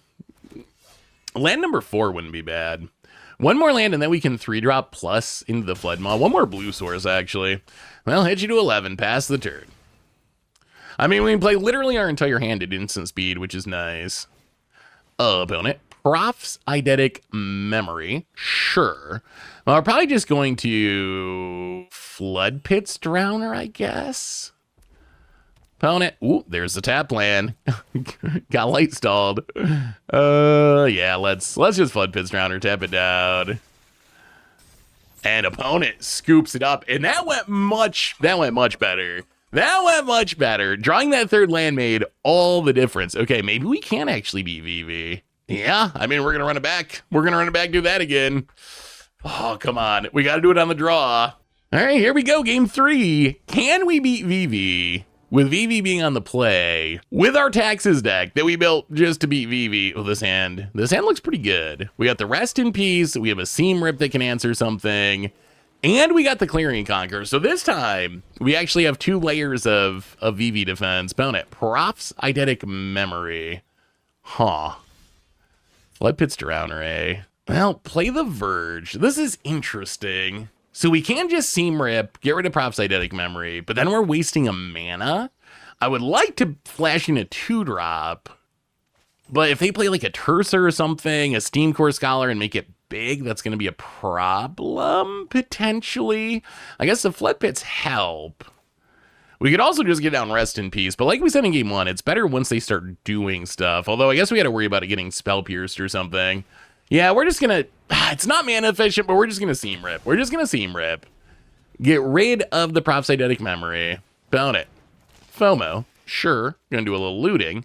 Land number 4 wouldn't be bad. One more land, and then we can 3-drop plus Into the Floodmaw. One more blue source, actually. Well, hit you to 11, pass the turn. I mean, we can play literally our entire hand at instant speed, which is nice. Opponent, Prop's Eidetic Memory. Sure. Well, we're probably just going to Flood Pit's Drowner, I guess. Opponent. Ooh, there's the tap land. Got light stalled. Yeah, let's just Flood Pit's Drowner, tap it down. And opponent scoops it up, and that went much better. That went much better. Drawing that third land made all the difference. Okay, maybe we can actually beat Vivi. Yeah, I mean, we're going to run it back. We're going to run it back, do that again. Oh, come on. We got to do it on the draw. All right, here we go. Game 3. Can we beat Vivi? With Vivi being on the play, with our taxes deck that we built just to beat Vivi. Oh, this hand looks pretty good. We got the Rest in Peace. We have a Seam Rip that can answer something. And we got the Clearing Conquer. So this time, we actually have 2 layers of Vivi defense. Opponent, Prof's Eidetic Memory. Huh. Flood Pit's Drowner, eh? Well, play the Verge. This is interesting. So we can just Seam Rip, get rid of Prof's Eidetic Memory, but then we're wasting a mana. I would like to flash in a 2-drop, but if they play like a Tersa or something, a Steam Core Scholar, and make it big, that's going to be a problem, potentially. I guess the Flood Pits help. We could also just get down Rest in Peace, but like we said in Game 1, it's better once they start doing stuff, although I guess we got to worry about it getting Spell Pierced or something. Yeah, we're just going to... It's not mana efficient, but we're just going to Seam Rip. We're just going to Seam Rip. Get rid of the Prof's Eidetic Memory. Found it. FOMO. Sure. Going to do a little looting.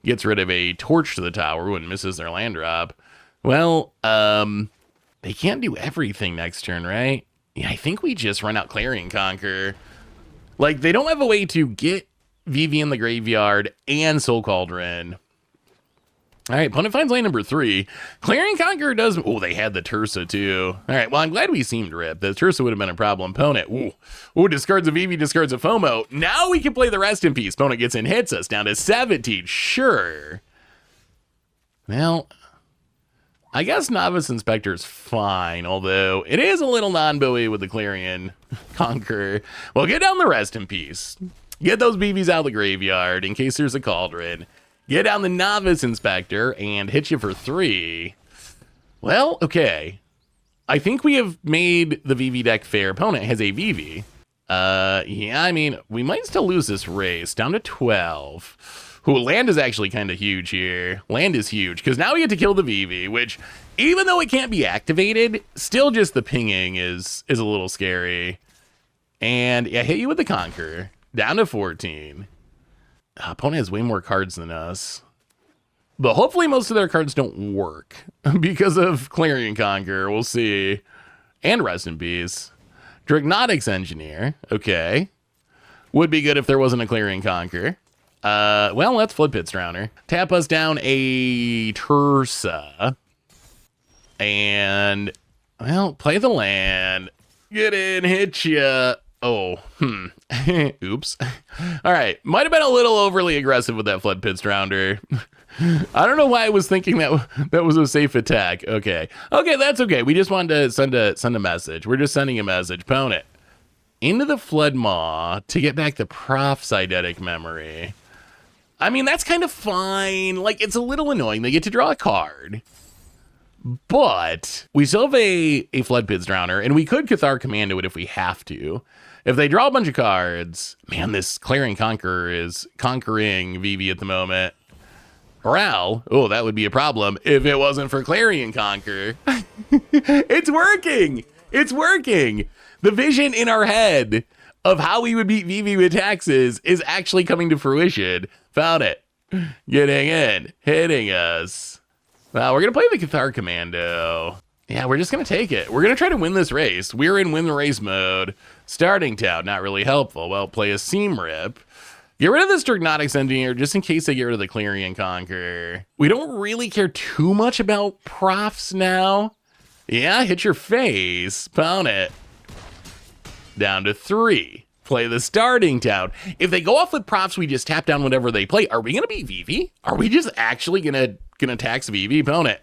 Gets rid of a Torch to the tower when misses their land drop. Well, they can't do everything next turn, right? Yeah, I think we just run out Clarion Conquer. Like, they don't have a way to get Vivi in the graveyard and Soul Cauldron. All right, opponent finds lane number 3. Clarion Conqueror does... Oh, they had the Tersa, too. All right, well, I'm glad we Seamed Rip. The Tersa would have been a problem. Opponent, ooh, discards a Vivi, discards a FOMO. Now we can play the Rest in Peace. Opponent gets in, hits us down to 17. Sure. Well, I guess Novice Inspector's fine, although it is a little non-buoy with the Clarion Conqueror. Well, get down the Rest in Peace. Get those Vivis out of the graveyard in case there's a Cauldron. Get down the Novice Inspector and hit you for 3. Well, okay. I think we have made the Vivi deck fair. Opponent has a Vivi. Yeah, I mean, we might still lose this race. Down to 12. Ooh, land is actually kind of huge here. Land is huge, because now we get to kill the Vivi, which, even though it can't be activated, still just the pinging is a little scary. And, yeah, hit you with the Conqueror. Down to 14. Opponent has way more cards than us. But hopefully most of their cards don't work because of Clarion Conqueror. We'll see. And Rest in Peace. Dragnotics Engineer. Okay. Would be good if there wasn't a Clarion Conqueror. Well, let's Flood Pit's Drowner. Tap us down a Tersa. And, well, play the land. Get in, hit ya. Oh, oops. All right, might have been a little overly aggressive with that Flood Pit's Drowner. I don't know why I was thinking that was a safe attack. Okay, that's okay. We just wanted to send a message. We're just sending a message. Opponent, into the Flood Maw to get back the Prof's Eidetic Memory. I mean, that's kind of fine. Like, it's a little annoying. They get to draw a card. But we still have a Flood Pit's Drowner, and we could Cathar Commando it if we have to. If they draw a bunch of cards, man, this Clarion Conqueror is conquering Vivi at the moment. Morale, oh, that would be a problem if it wasn't for Clarion Conqueror. It's working. It's working. The vision in our head of how we would beat Vivi with taxes is actually coming to fruition. Found it. Getting in, hitting us. Well, we're going to play the Cathar Commando. Yeah, we're just going to take it. We're going to try to win this race. We're in win the race mode. Starting town, not really helpful. Well, play a Seam Rip. Get rid of this Dragnotics Engineer just in case they get rid of the Clarion Conqueror. We don't really care too much about Profs now. Yeah, hit your face. Pound it. Down to 3. Play the starting town. If they go off with Profs, we just tap down whatever they play. Are we going to beat Vivi? Are we just actually going to tax Vivi? Opponent.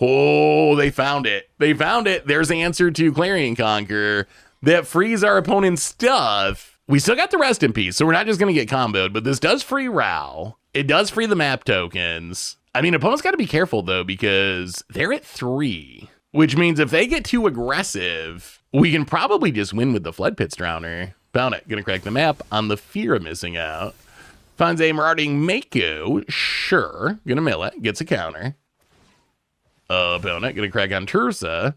Oh, they found it. They found it. There's the answer to Clarion Conqueror that frees our opponent's stuff. We still got the Rest in Peace, so we're not just going to get comboed, but this does free Ral. It does free the map tokens. I mean, opponents got to be careful, though, because they're at 3, which means if they get too aggressive, we can probably just win with the Flood Pit's Drowner. Found it. Gonna crack the map on the fear of missing out. Finds a Marauding Mako. Sure. Gonna mill it. Gets a counter. Opponent. Gonna crack on Tersa.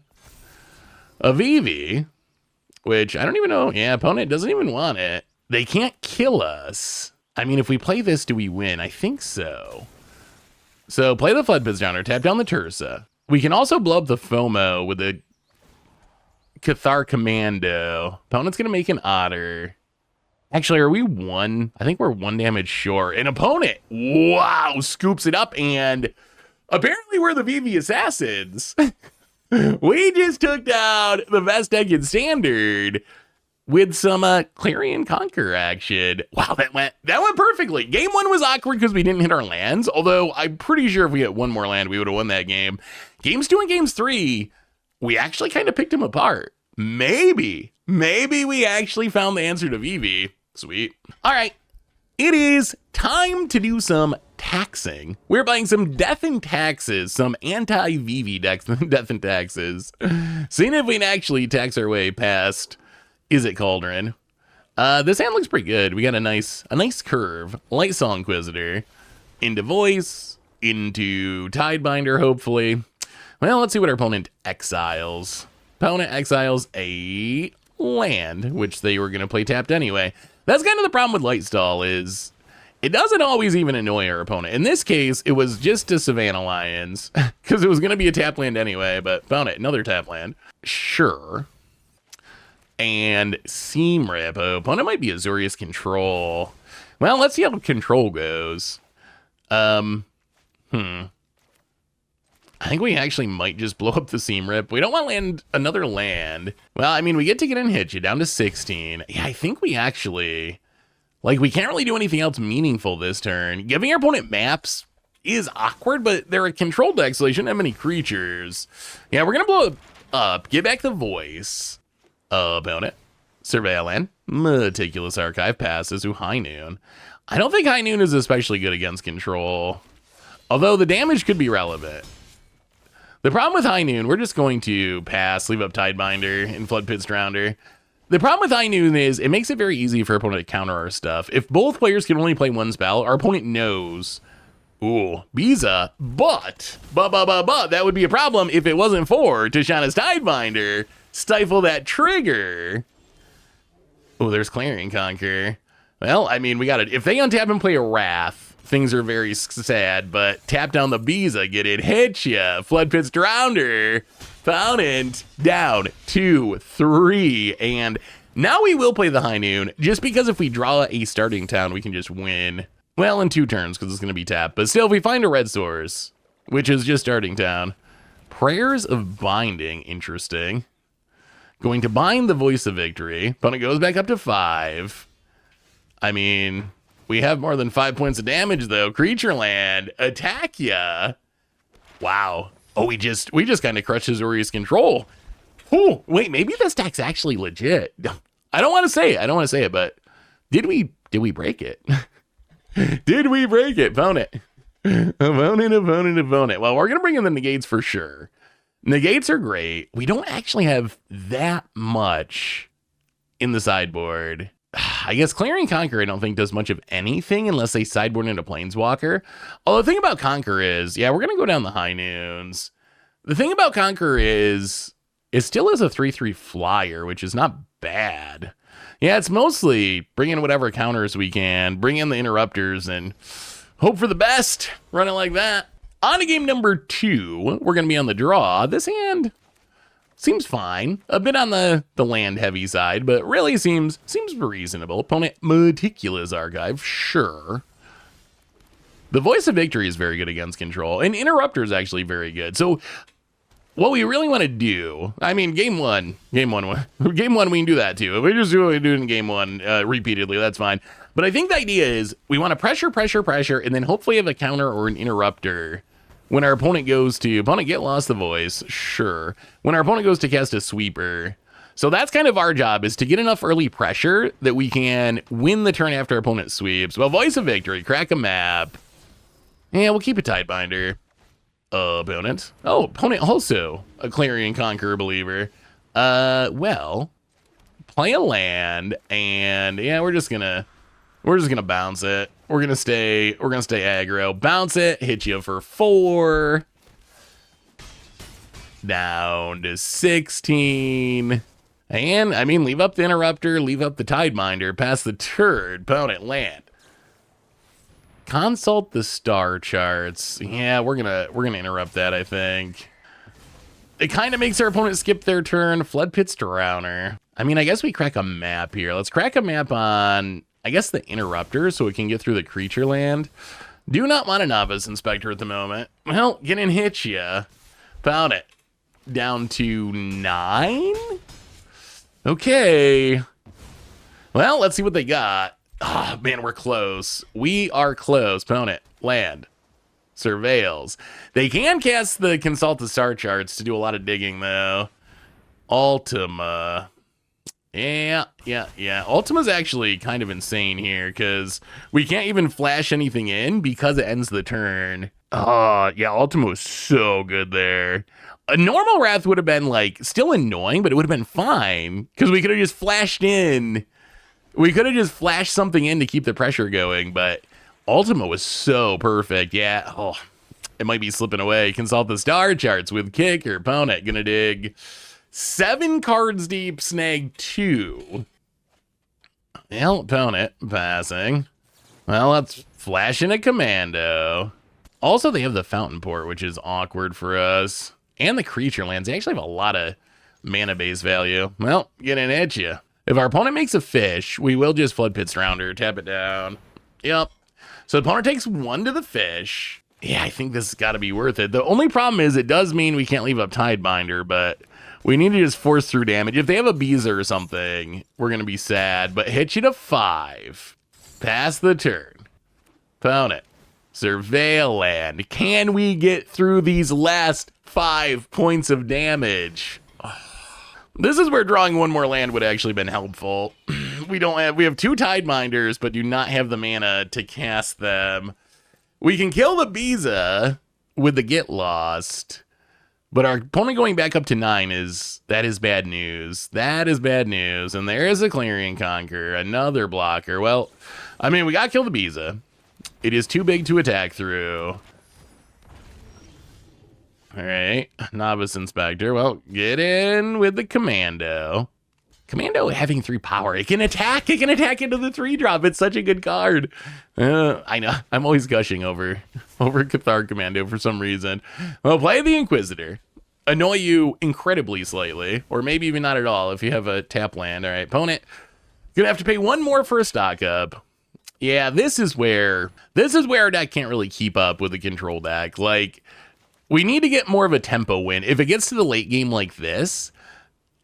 a Vivi, which I don't even know. Yeah, opponent doesn't even want it. They can't kill us. I mean, if we play this, do we win? I think so. So play the Flood Drowner, tap down the Tursa. We can also blow up the FOMO with a Cathar Commando. Opponent's going to make an Otter. Actually, are we one? I think we're 1 damage short. An opponent, wow, scoops it up, and apparently we're the Vivi Assassins. We just took down the best deck in Standard with some Clarion Conquer action. Wow, that went perfectly. Game 1 was awkward because we didn't hit our lands, although I'm pretty sure if we hit one more land, we would have won that game. Games 2 and Games 3, we actually kind of picked them apart. Maybe we actually found the answer to Vivi. Sweet. All right, it is time to do some taxing. We're buying some Death and Taxes, some anti-Vivi decks, Death and Taxes. Seeing if we can actually tax our way past Vivi Cauldron. This hand looks pretty good. We got a nice curve. Light Saw Inquisitor into Voice, into Tidebinder, hopefully. Well, let's see what our opponent exiles. Opponent exiles a land, which they were going to play tapped anyway. That's kind of the problem with Lightstall is it doesn't always even annoy our opponent. In this case, it was just a Savannah Lions because it was going to be a tap land anyway, but found it, another tap land. Sure. And Seam Rip. Oh, opponent might be Azorius Control. Well, let's see how Control goes. I think we actually might just blow up the Seam Rip. We don't want to land another land. Well, I mean, we get to get in hit you down to 16. Yeah, I think we actually, like, we can't really do anything else meaningful this turn. Giving our opponent maps is awkward, but they're a control deck, so they shouldn't have many creatures. Yeah, we're going to blow it up, get back the Voice. Opponent, Surveil Land, Meticulous Archive, passes to High Noon. I don't think High Noon is especially good against control, although the damage could be relevant. The problem with High Noon, we're just going to pass, leave up Tidebinder and Flood Drowner. The problem with High Noon is it makes it very easy for our opponent to counter our stuff. If both players can only play one spell, our opponent knows, ooh, Biza, but, that would be a problem if it wasn't for Tishana's Tidebinder. Stifle that trigger. Oh, there's Clarion Conquer. Well, I mean, we got it. If they untap and play a Wrath, things are very sad, but tap down the Biza, get it, hit ya. Flood Drowner, opponent down 2-3, and now we will play the High Noon, just because if we draw a starting town, we can just win. Well, in 2 turns, because it's going to be tapped, but still, if we find a red source, which is just starting town, Prayers of Binding, interesting. Going to bind the Voice of Victory, opponent goes back up to 5. I mean, we have more than 5 points of damage, though. Creature land, attack ya. Wow. Oh, we just kind of crushed his Azorius Control. Oh, wait, maybe this deck's actually legit. I don't want to say it, but did we break it? Did we break it, opponent? Opponent. Well, we're going to bring in the negates for sure. Negates are great. We don't actually have that much in the sideboard. I guess Clarion Conquer, I don't think does much of anything unless they sideboard into Planeswalker. Although the thing about Conquer is, yeah, we're going to go down the High Noons. The thing about Conquer is, it still is a 3/3 flyer, which is not bad. Yeah, it's mostly bring in whatever counters we can, bring in the interrupters, and hope for the best. Run it like that. On to game number 2, we're going to be on the draw. This hand seems fine. A bit on the land heavy side, but really seems reasonable. Opponent Meticulous Archive, sure. The Voice of Victory is very good against control, and Interrupter is actually very good. So what we really want to do, I mean, game one, we can do that too. If we just do what we do in game 1 repeatedly, that's fine. But I think the idea is we want to pressure, and then hopefully have a counter or an interrupter. When our opponent goes to, get lost the Voice, sure. When our opponent goes to cast a Sweeper. So that's kind of our job, is to get enough early pressure that we can win the turn after our opponent sweeps. Well, Voice of Victory, crack a map. Yeah, we'll keep a Tidebinder. Opponent. Oh, opponent also a Clarion Conqueror believer. Well, play a land, and yeah, we're just gonna bounce it. We're gonna stay aggro. Bounce it, hit you for 4. down to 16. And, I mean, leave up the Interrupter, leave up the Tideminder, pass the turn, opponent land. Consult the star charts. Yeah, we're gonna interrupt that, I think. It kind of makes our opponent skip their turn. Flood Pit's Drowner. I mean, I guess we crack a map here. Let's crack a map on, I guess, the Interrupter so we can get through the creature land. Do not want a Novice Inspector at the moment. Well, get in hit ya. Found it. Down to 9? Okay. Well, let's see what they got. Oh, man, we're close. We are close. Opponent, land. Surveils. They can cast the Consult the Star Charts to do a lot of digging, though. Ultima. Yeah. Ultima's actually kind of insane here, because we can't even flash anything in because it ends the turn. Oh, yeah, Ultima was so good there. A normal Wrath would have been, like, still annoying, but it would have been fine, because we could have just flashed in. We could have just flashed something in to keep the pressure going, but Ultima was so perfect. Yeah, oh, it might be slipping away. Consult the star charts with kicker. Opponent gonna dig 7 cards deep, snag 2. Well, opponent passing. Well, let's flash in a commando. Also, they have the Fountain Port, which is awkward for us. And the creature lands. They actually have a lot of mana base value. Well, get in at you. If our opponent makes a fish, we will just Flood Pit's Rounder, tap it down. Yep. So the opponent takes 1 to the fish. Yeah, I think this has got to be worth it. The only problem is it does mean we can't leave up Tideminder, but we need to just force through damage. If they have a Beezer or something, we're going to be sad. But hit you to 5. Pass the turn. Opponent. Surveil land. Can we get through these last 5 points of damage? This is where drawing 1 more land would have actually been helpful. We have 2 Tideminders, but do not have the mana to cast them. We can kill the Biza with the Get Lost, but our opponent going back up to 9 is bad news. That is bad news. And there is a Clarion Conquer, another blocker. Well, I mean, we got to kill the Biza. It is too big to attack through. All right, Novice Inspector. Well, get in with the Commando. Commando having 3 power. It can attack. It can attack into the 3-drop. It's such a good card. I know. I'm always gushing over Cathar Commando for some reason. Well, play the Inquisitor. Annoy you incredibly slightly, or maybe even not at all if you have a tap land. All right, opponent. Gonna have to pay 1 more for a stock up. Yeah, this is where our deck can't really keep up with the control deck. Like, we need to get more of a tempo win. If it gets to the late game like this,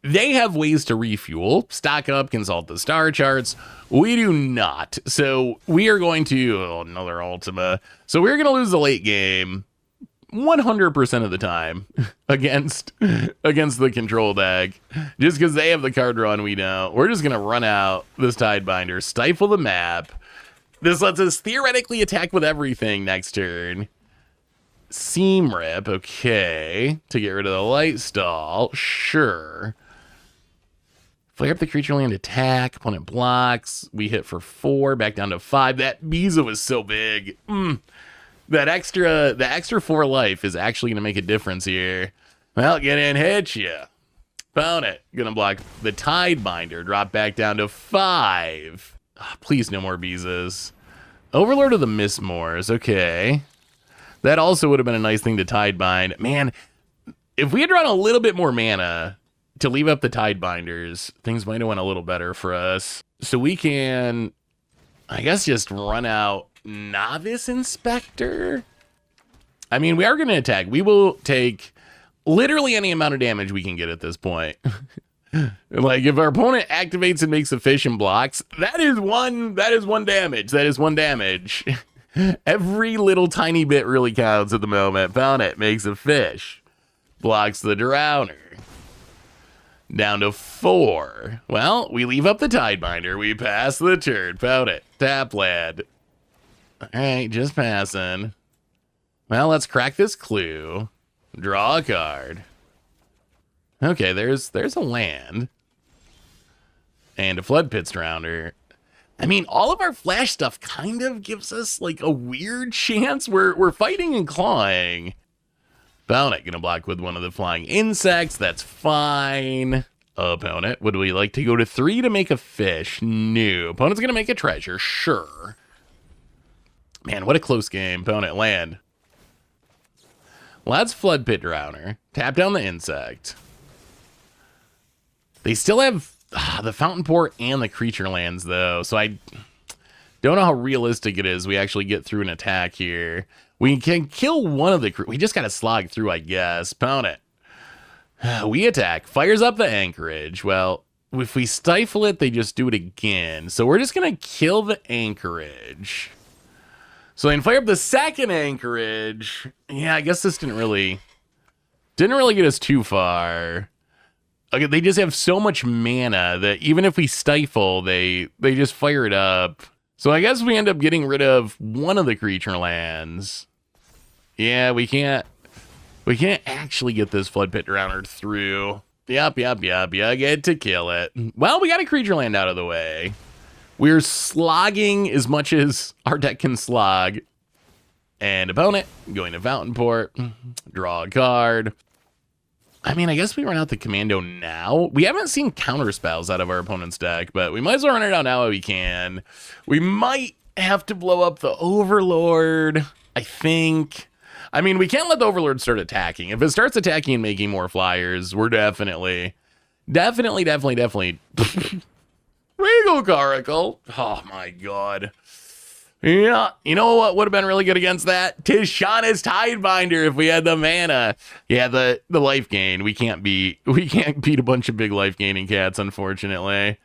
they have ways to refuel, stock up, consult the star charts. We do not. So we are going to, another Ultima. So we're going to lose the late game 100% of the time against the control deck. Just because they have the card draw and we don't. We're just going to run out this Tidebinder, stifle the map. This lets us theoretically attack with everything next turn. Seam Rip, okay. To get rid of the Light Stall, sure. Flare up the creature land attack. Opponent blocks. We hit for 4, back down to 5. That Biza was so big. The extra 4 life is actually going to make a difference here. Well, get in, hit ya. Opponent gonna block the Tidebinder. Drop back down to 5. Oh, please, no more Bizas. Overlord of the Mistmoors, okay. That also would have been a nice thing to Tidebind. Man, if we had drawn a little bit more mana to leave up the Tidebinders, things might have went a little better for us. So we can, I guess, just run out Novice Inspector. I mean, we are going to attack. We will take literally any amount of damage we can get at this point. Like, if our opponent activates and makes a fish and blocks, that is one damage. That is 1 damage. Every little tiny bit really counts at the moment. Found it. Makes a fish. Blocks the Drowner. Down to 4. Well, we leave up the Tidebinder. We pass the turn. Found it. Tap land. Alright, just passing. Well, let's crack this clue. Draw a card. Okay, there's a land. And a Flood Pit's Drowner. I mean, all of our flash stuff kind of gives us like a weird chance. We're fighting and clawing. Opponent gonna block with one of the flying insects. That's fine. Opponent, would we like to go to 3 to make a fish? No. Opponent's gonna make a treasure. Sure. Man, what a close game. Opponent, land. Let's Flood Pit Drowner. Tap down the insect. They still have the Fountain Port and the creature lands, though, so I don't know how realistic it is we actually get through an attack here. We can kill one of the... We just got to slog through, I guess. Opponent. We attack. Fires up the anchorage. Well, if we stifle it, they just do it again. So we're just going to kill the anchorage. So they can fire up the second anchorage. Yeah, I guess this didn't really get us too far. Okay, they just have so much mana that even if we stifle, they just fire it up. So I guess we end up getting rid of one of the creature lands. Yeah, we can't actually get this Flood Pit Drowner through. Yep, you get to kill it. Well, we got a creature land out of the way. We're slogging as much as our deck can slog. And opponent, going to Fountain Port, draw a card. I mean, I guess we run out the commando now. We haven't seen counter spells out of our opponent's deck, but we might as well run it out now if we can. We might have to blow up the Overlord, I think. I mean, we can't let the Overlord start attacking. If it starts attacking and making more flyers, we're definitely. Regal Coracle. Oh, my God. Yeah, you know what would have been really good against that? Tishana's Tidebinder if we had the mana. Yeah, the life gain. We can't beat a bunch of big life gaining cats, unfortunately.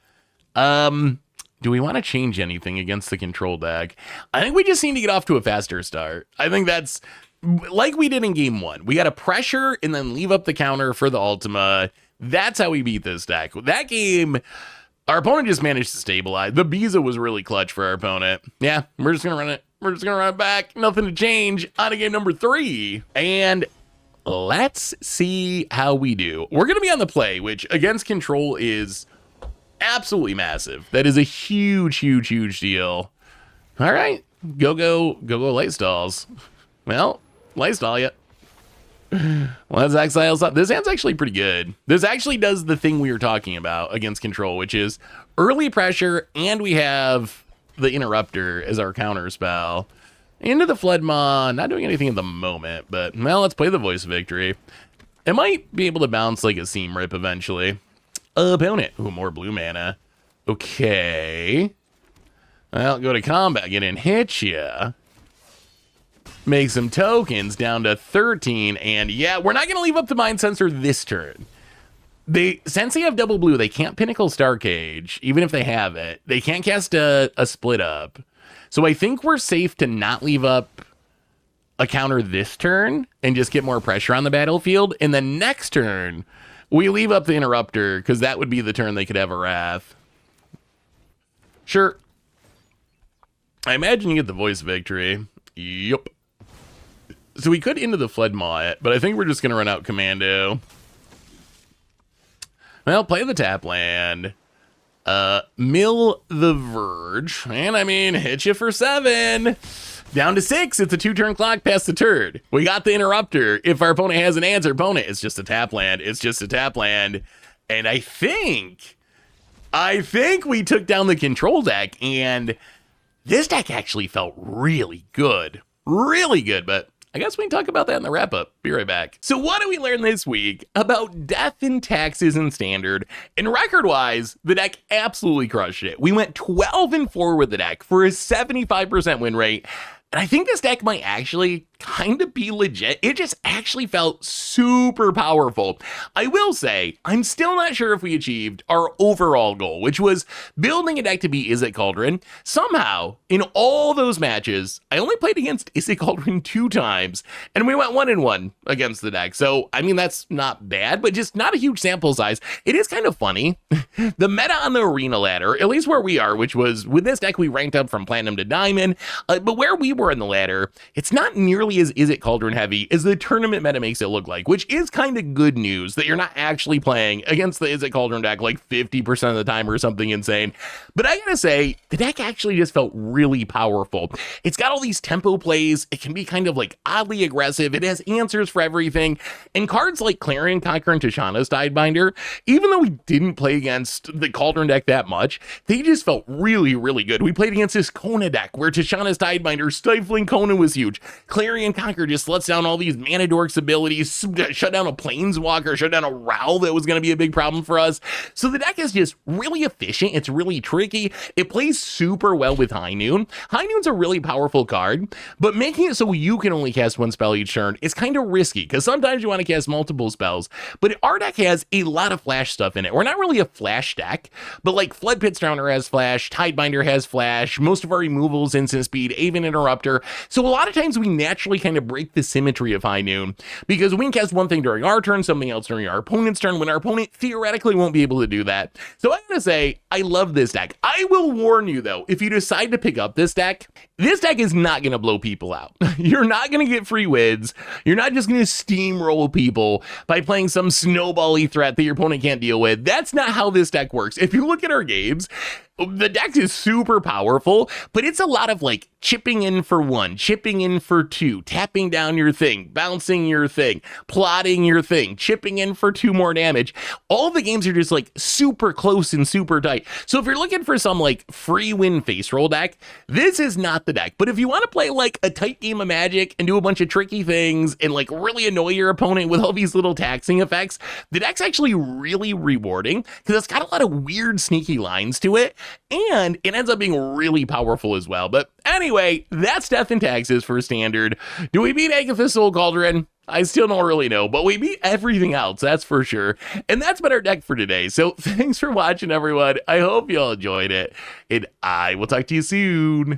Do we want to change anything against the control deck? I think we just need to get off to a faster start. I think that's like we did in game 1. We got to pressure and then leave up the counter for the Ultima. That's how we beat this deck. That game, our opponent just managed to stabilize. The Biza was really clutch for our opponent. Yeah, we're just going to run it. We're just going to run it back. Nothing to change on to game number 3. And let's see how we do. We're going to be on the play, which against control is absolutely massive. That is a huge deal. All right, go light stalls. Well, light stall ya. Let's exile. This hand's actually pretty good. This actually does the thing we were talking about against control, which is early pressure, and we have the Interrupter as our counter spell. Into the Flood Maw, not doing anything at the moment, but, well, let's play the Voice of Victory. It might be able to bounce like a Seam Rip eventually. Opponent. Ooh, more blue mana. Okay. Well, go to combat, get in, hit ya. Make some tokens down to 13, and yeah, we're not going to leave up the Mind Sensor this turn. Since they have double blue, they can't Pinnacle Starcage, even if they have it. They can't cast a Split Up. So I think we're safe to not leave up a counter this turn and just get more pressure on the battlefield. And then next turn, we leave up the Interrupter, because that would be the turn they could have a Wrath. Sure. I imagine you get the Voice of Victory. Yup. So we could into the Flood Maw it, but I think we're just going to run out Commando. Well, play the tap land. Mill the Verge. And I mean, hit you for 7. Down to 6. It's a 2-turn clock past the turn. We got the Interrupter. If our opponent has an answer, opponent, it's just a tap land. It's just a tap land. And I think we took down the control deck, and this deck actually felt really good. Really good, but I guess we can talk about that in the wrap-up. Be right back. So what did we learn this week about Death and Taxes in Standard? And record-wise, the deck absolutely crushed it. We went 12-4 with the deck for a 75% win rate. And I think this deck might actually kind of be legit. It just actually felt super powerful. I will say, I'm still not sure if we achieved our overall goal, which was building a deck to beat Vivi Cauldron. Somehow, in all those matches, I only played against Vivi Cauldron 2 times, and we went 1-1 against the deck. So, I mean, that's not bad, but just not a huge sample size. It is kind of funny. The meta on the arena ladder, at least where we are, which was, with this deck, we ranked up from Platinum to Diamond, but where we more on the latter. It's not nearly as Is It Cauldron heavy as the tournament meta makes it look like, which is kind of good news that you're not actually playing against the Is It Cauldron deck like 50% of the time or something insane. But I gotta say, the deck actually just felt really powerful. It's got all these tempo plays. It can be kind of like oddly aggressive. It has answers for everything. And cards like Clarion Conqueror and Tishana's Tidebinder, even though we didn't play against the Cauldron deck that much, they just felt really, really good. We played against this Kona deck where Tishana's Tidebinder, Stifling Kona was huge. Clarion Conqueror just lets down all these Mana Dork's abilities, shut down a Planeswalker, shut down a Ral that was going to be a big problem for us. So the deck is just really efficient. It's really tricky. It plays super well with High Noon. High Noon's a really powerful card, but making it so you can only cast one spell each turn is kind of risky because sometimes you want to cast multiple spells. But our deck has a lot of flash stuff in it. We're not really a flash deck, but like Flood Pit Drowner has flash, Tidebinder has flash, most of our removals instant speed, Aven Interrupter. So a lot of times we naturally kind of break the symmetry of High Noon because we can cast one thing during our turn, something else during our opponent's turn, when our opponent theoretically won't be able to do that. So I'm going to say I love this deck. I will warn you though, if you decide to pick up this deck is not going to blow people out. You're not going to get free wins. You're not just going to steamroll people by playing some snowbally threat that your opponent can't deal with. That's not how this deck works. If you look at our games, the deck is super powerful, but it's a lot of like chipping in for one, chipping in for two, tapping down your thing, bouncing your thing, plotting your thing, chipping in for 2 more damage. All the games are just like super close and super tight. So if you're looking for some like free win face roll deck, this is not the deck. But if you want to play like a tight game of Magic and do a bunch of tricky things and like really annoy your opponent with all these little taxing effects, the deck's actually really rewarding because it's got a lot of weird sneaky lines to it. And it ends up being really powerful as well. But anyway, that's Death and Taxes for Standard. Do we beat Agatha's Soul Cauldron? I still don't really know, but we beat everything else, that's for sure. And that's been our deck for today. So thanks for watching, everyone. I hope you all enjoyed it. And I will talk to you soon.